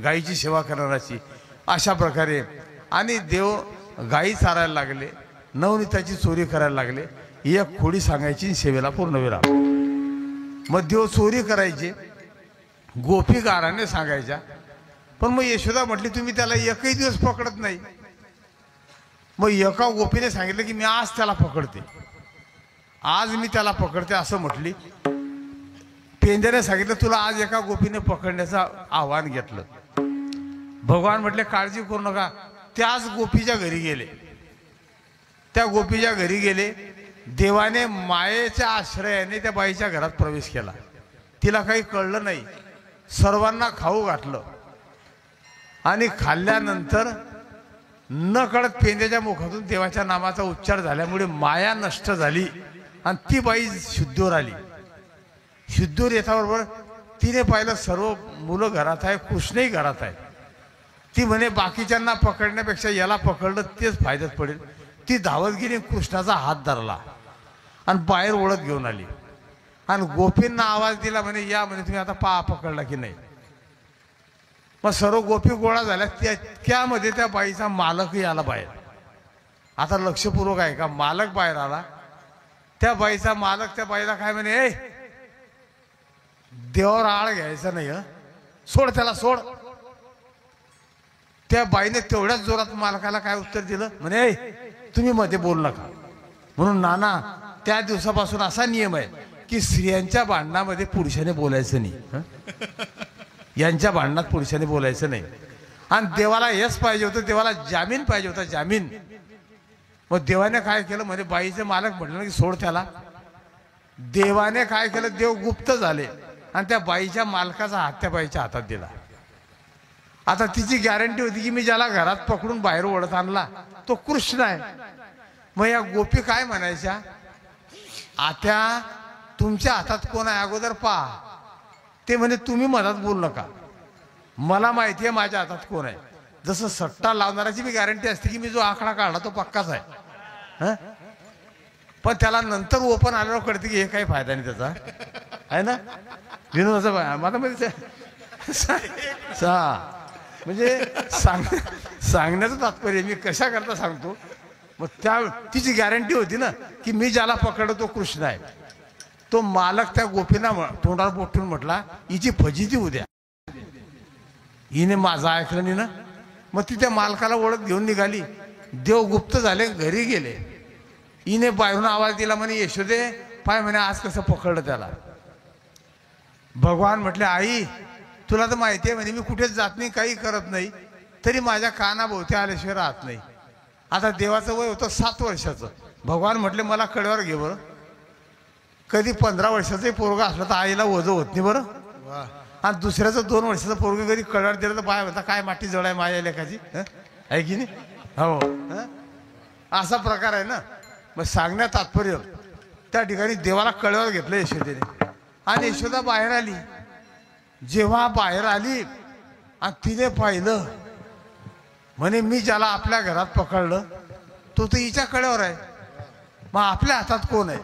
गायीची सेवा करणाराची. अशा प्रकारे आणि देव गायी चारायला लागले, नवनीताची चोरी करायला लागले. एक खोडी सांगायची सेवेला पूर्ण विराम. मग देव चोरी करायचे, गोपी गाराने सांगायच्या. पण मग यशोदा म्हटली तुम्ही त्याला एकही दिवस पकडत नाही. मग एका गोपीने सांगितलं की मी आज त्याला पकडते, आज मी त्याला पकडते असं म्हटली. पेंद्याने सांगितलं तुला आज एका गोपीने पकडण्याचं आव्हान घेतलं. भगवान म्हटले काळजी करू नका. त्याच गोपीच्या घरी गेले, त्या गोपीच्या घरी गेले. देवाने मायेच्या आश्रयाने त्या बाईच्या घरात प्रवेश केला. तिला काही कळलं नाही. सर्वांना खाऊ घातलं आणि खाल्ल्यानंतर न कळत पेंद्याच्या मुखातून देवाच्या नामाचा उच्चार झाल्यामुळे माया नष्ट झाली आणि ती बाई शुद्धीवर आली. शुद्धीवर येताबरोबर तिने पाहिलं सर्व मुलं घरात आहे, कृष्णही घरात आहे. ती म्हणे बाकीच्यांना पकडण्यापेक्षा याला पकडलं तेच फायद्यात पडेल. ती धावत गेली, कृष्णाचा हात धरला आणि बाहेर ओढत घेऊन आली आणि गोपींना आवाज दिला म्हणे या, म्हणे तुम्ही आता पकडला की नाही. मग सर्व गोपी गोळा झाल्या. त्यामध्ये त्या बाईचा मालकही आला बाहेर. आता लक्षपूर्वक आहे का, मालक बाहेर आला. त्या बाईचा मालक त्या बाईला काय म्हणे, ए देवावर आळ घ्यायचा नाही, सोड त्याला, सोड. त्या बाईने तेवढ्याच जोरात मालकाला काय उत्तर दिलं म्हणे तुम्ही मध्ये बोल नका. म्हणून नाना त्या दिवसापासून असा नियम आहे की स्त्रियांच्या भांडणामध्ये पुरुषाने बोलायचं नाही, यांच्या भांडणात पुरुषाने बोलायचं नाही. आणि देवाला हेच पाहिजे होतं, देवाला जामीन पाहिजे होता, जामीन. मग देवाने काय केलं म्हणजे बाईचे मालक म्हटलं की सोड त्याला. देवाने काय केलं, देव गुप्त झाले आणि त्या बाईच्या मालकाचा हात त्या बाईच्या हातात दिला. आता तिची गॅरंटी होती की मी ज्याला घरात पकडून बाहेर ओढत आणला तो कृष्ण आहे. मग या गोपी काय म्हणायच्या, आत्या तुमच्या हातात कोण आहे अगोदर पहा. ते म्हणे तुम्ही मधात बोलू नका, मला माहिती आहे माझ्या हातात कोण आहे. जसं सट्टा लावणाराची मी गॅरंटी असते की मी जो आकडा काढला तो पक्काच आहे. पण त्याला नंतर ओपन आल्यावर कळते की हे काही फायदा नाही त्याचा, आहे ना. विनोदाचा माझा मध्ये म्हणजे सांगण्याचं तात्पर्य मी कशा करता सांगतो. मग त्या तिची गॅरंटी होती ना की मी ज्याला पकडलो तो कृष्ण आहे. तो मालक त्या गोपीना तोंडावर बोट ठेवून म्हटला हिची फजिती उद्या, हिने माझं ऐकलं नाही ना. मग ती त्या मालकाला ओळख घेऊन निघाली. देव गुप्त झाले, घरी गेले. हिने बाहेरून आवाज दिला म्हणे यशोदे पाय, म्हणे आज कसं पकडलं त्याला. भगवान म्हटले आई तुला तर माहिती आहे म्हणे मी कुठेच जात नाही, काही करत नाही, तरी माझ्या कानाभोवती आल्याशिवाय राहत नाही. आता देवाचं वय होतं 7 वर्षाचं. भगवान म्हटले मला कडेवर घे बरं. कधी 15 वर्षाचंही पोरगं असलं तर आईला ओझं होत नाही बरं. आणि दुसऱ्याचं 2 वर्षाचं पोरगं कधी कडेवर दिलं तर बाय म्हणता काय माती जळ आहे माझ्या लेखाची, आहे की नाही. हो, असा प्रकार आहे ना. मग सांगण्यात तात्पर्य त्या ठिकाणी देवाला कडेवर घेतलं यशोदेने आणि यशोदा बाहेर आली. जेव्हा बाहेर आली आणि तिने पाहिलं म्हणे मी ज्याला आपल्या घरात पकडलं तो तर हिच्या कडेवर आहे, मग आपल्या हातात कोण आहे.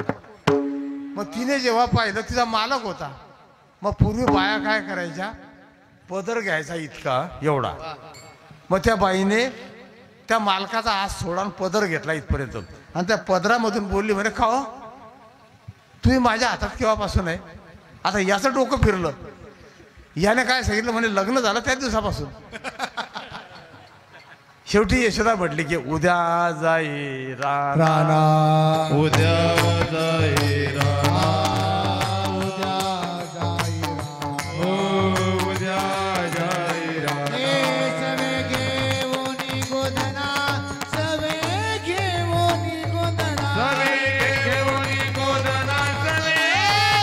मग तिने जेव्हा पाहिलं तिचा मालक होता. मग पूर्वी बाया काय करायच्या, पदर घ्यायचा इतका एवढा. मग त्या बाईने त्या मालकाचा हात सोडून पदर घेतला इथपर्यंत आणि त्या पदरामधून बोलली म्हणे खाओ तुम्ही माझ्या हातात केव्हापासून आहे. आता याचं डोकं फिरलं. याने काय सांगितलं म्हणे लग्न झालं त्या दिवसापासून. शेवटी यशोदा म्हटली की उद्या जाई राणा राणा उद्या जाई राणा उद्या जाई हो उद्या जाई राणा सवे घेऊनी गोधना सवे घेऊनी गोधना सवे घेऊनी गोदना सवे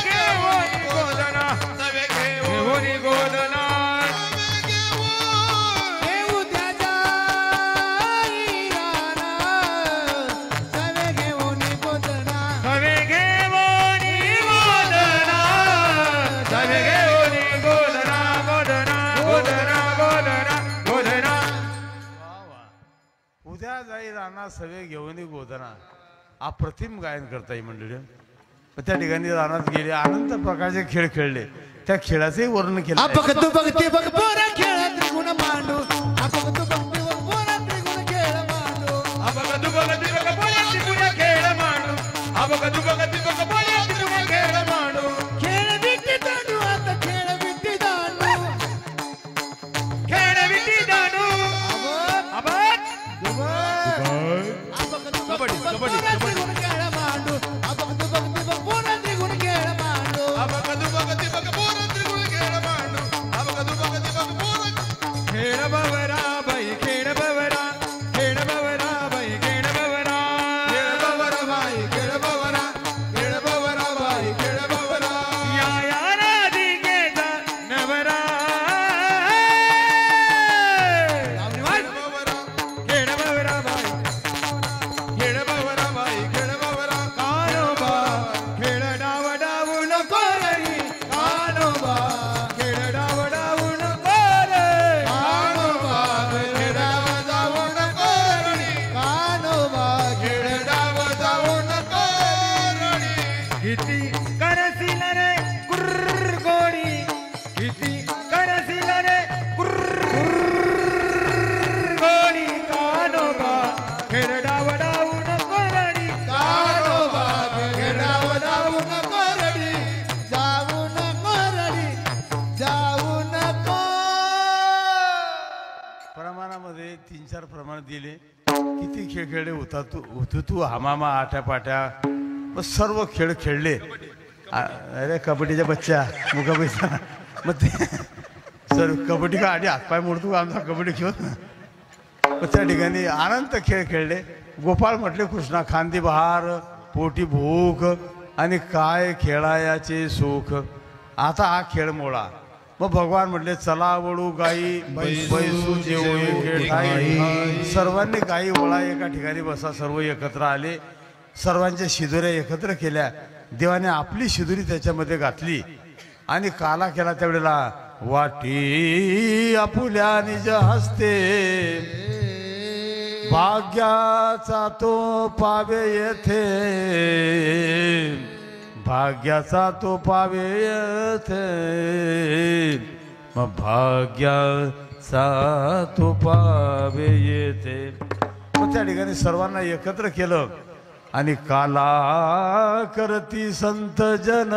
घेऊनी गोदना सवे घेऊनी गोदना हे उद्या जाई राणा सवे घेऊनी गोधना सवे घेऊनी गोदना सवे घेऊनी गोदना गोदना गोदना गोदना गोदना उद्या जाई राणा सवे घेऊन गोधना अप्रतिम गायन करताय मंडळी. मग त्या ठिकाणी रानात गेले अनंत प्रकारचे खेळ खेळले. त्या खेळाचंही वर्णन केलं आहे. अपक तू बघते बघ पोरा खेळ त्रिगुण मांडू अपक तू बघते बघ पोरा त्रिगुण खेळ मांडू अबगदु बगदु बग बोलती तुझ्या खेळ मांडू अबगदु बगदु बग बोलती तुझ्या खेळ मांडू खेळ विट्टी दांडू आता खेळ विट्टी दांडू खेळ विटी दांडू अबग अपक तू बघते बघ पोरा त्रिगुण खेळ मांडू अपक तू बघते बघ पोरा त्रिगुण खेळ मांडू अबगदु बगदु बग बोलती तुझ्या खेळ मांडू अबगदु बगदु बग बोलती खेळ बवरा बाई खेळ बवरा बाई खेळ बवरा बाई खेळ बवरा बाई खेळ बवरा या या राधिकेचा नवरा खेळ बवरा बाई खेळ बवरा कानोबा खेळ डाव डावू नको रे कानोबा खेळ डाव डावू नको रे कानोबा खेळ डाव जाऊ नको रडी कानोबा खेळ डाव जाऊ नको रडी किती करशील रे कुर्र गोडी किती करशील रे कुर्र गोडी कानोबा खेळ डाव डावू नको रडी कानोबा खेळ डाव जाऊ नको रडी जाऊ नको रडी जाऊ नको प्रमाणामध्ये 3-4 प्रमाण दिले. किती खेळ खेळले होता तू हमामा आट्यापाट्या मग सर्व खेळ खेळले. अरे कबड्डीच्या बच्चा मुकाबैसा मग ते सर कबड्डी का आधी हातपाय मोडतो का आमचा कबड्डी खेळत ना. मग त्या ठिकाणी अनंत खेळ खेळले. गोपाळ म्हटले कृष्णा खांदी बहार पोटी भूक आणि काय खेळायाचे सुख. आता हा खेळ मोळा. मग भगवान म्हटले चला वळू गाई बैसू जेवू खेळ ठाई. सर्वांनी गाई वळा एका ठिकाणी बसा. सर्व एकत्र आले. सर्वांच्या शिदुऱ्या एकत्र केल्या. देवाने आपली शिदुरी त्याच्यामध्ये घातली आणि काला केला. त्यावेळेला वाटी आपुल्या निज हस्ते भाग्याचा तो पावे येथे भाग्याचा तो पावे येथे मग भाग्याचा तो पावे येते. मग त्या ठिकाणी सर्वांना एकत्र केलं आणि काला करती संत जन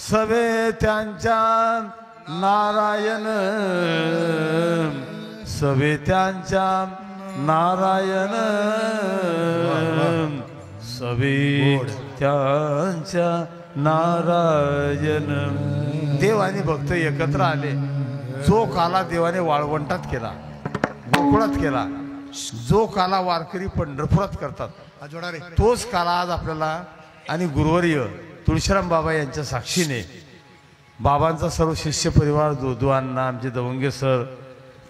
सवे त्यांच्या नारायण सवे त्यांच्या नारायण सवे त्यांच्या नारायण. देव आणि भक्त एकत्र आले. जो काला देवाने वाळवंटात केला गोकुळात केला. जो काला वारकरी पंढरपुरात करतात जोडा रे तोच काला आज आपल्याला आणि गुरुवर्य तुळशीराम बाबा यांच्या साक्षीने बाबांचा सर्व शिष्य परिवार दोदुअण्णा आमचे दवंगे सर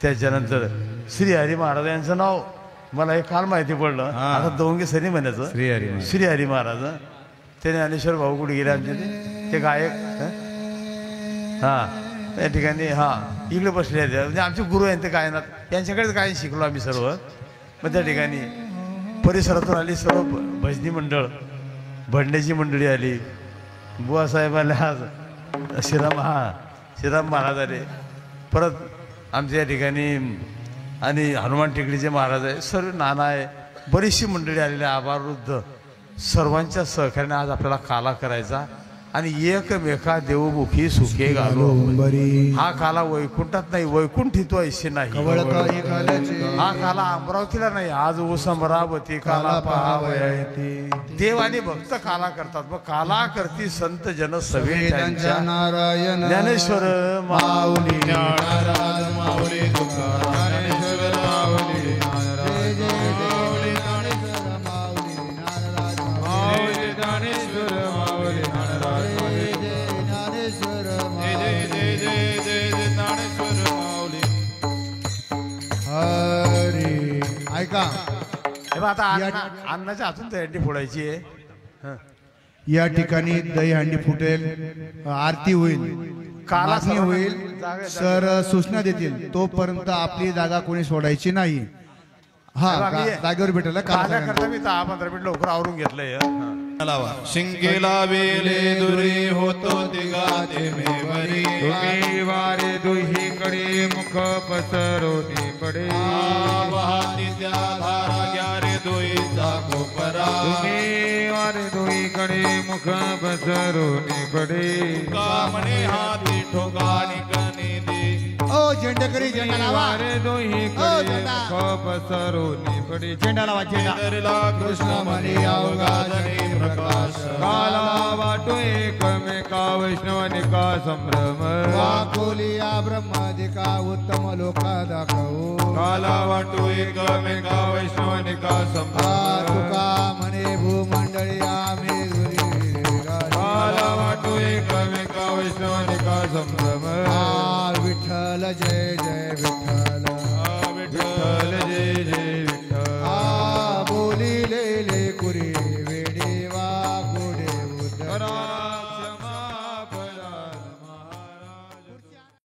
त्याच्यानंतर श्री हरी महाराज यांचं नाव मला हे काल माहिती पडलं. आता दवंगे सरी म्हणायचं श्री हरी महाराज. त्याने ज्ञानेश्वर भाऊ कुठे गेले आमचे ते गायक हां त्या ठिकाणी हां इकडे बसले आहेत. म्हणजे आमचे गुरु आहेत ते गायनात यांच्याकडेच गायन शिकलो आम्ही सर्व. मग त्या ठिकाणी परिसरातून आली सर्व भजनी मंडळ भंड्याची मंडळी आली. बुवासाहेब आले आज श्रीराम महाराज आले. परत आमच्या या ठिकाणी आणि हनुमान टेकडीचे महाराज आहे. सर्व नाना आहे. बरीचशी मंडळी आलेली आभारवृद्ध सर्वांच्या सहकार्याने आज आपल्याला काला करायचा आणि एकमेका देवमुखी सुखे घालो बरी हा काला वैकुंठात नाही वैकुंठी तो ऐशी नाही कवळ काही काल्याचे हा काला अमरावतीला नाही आज उमरावती काला पाहावयाती देव आणि भक्त काला करतात मग काला करती संत जन सवे त्यांच्या नारायण ज्ञानेश्वर माऊली ज्ञानराज माऊली तुकाराम ज्ञानेश्वर माऊली जय जय जय ज्ञानेश्वर माऊली नारायण माऊली ज्ञानेश्वर माऊली ज्ञानराज जय जय ज्ञानेश्वर जय जय जय जय जय ज्ञानेश्वर माऊली हरी ऐका हे बघ, आता अन्नाच्या हातून तयारी फोडायची आहे हं. या ठिकाणी दहीहंडी फुटेल आरती होईल काला मागणी सर्वांना होईल जागा- सर सूचना देतील तोपर्यंत आपली जागा कोणी सोडायची नाही हा हे बघ, ये. जागेवर भेटेल हा, काला सगळ्यांना. करता मी 10-15 मिनिट लवकर आवरून घेतलंय हं. शिंकेला बेले दुरी होतो तिघाते मे बरी तुम्ही वारे दुहीकडे मुख पसरवणे पडे वाहती त्या धारा घ्या रे दोईचा कोपरा तुम्ही वारे दुहीकडे मुख पसरवणे पडे कामणे हाती ठोकाणी कणी दे ओ झेंडेकरी झेंडा लावा वारे ओ, दुहीकडे दादा. मुख पसरवणे पडे झेंडा लावा झेंडा धरला कृष्ण मनी अवघाधनी प्रकाश काला वाटो एकमेका वैष्णवनिका संभ्रम वाकोलिया ब्रह्मादिका उत्तम लोका दाखवू काला वाटू एकमेका वैष्णवनिका संभ्रम तुका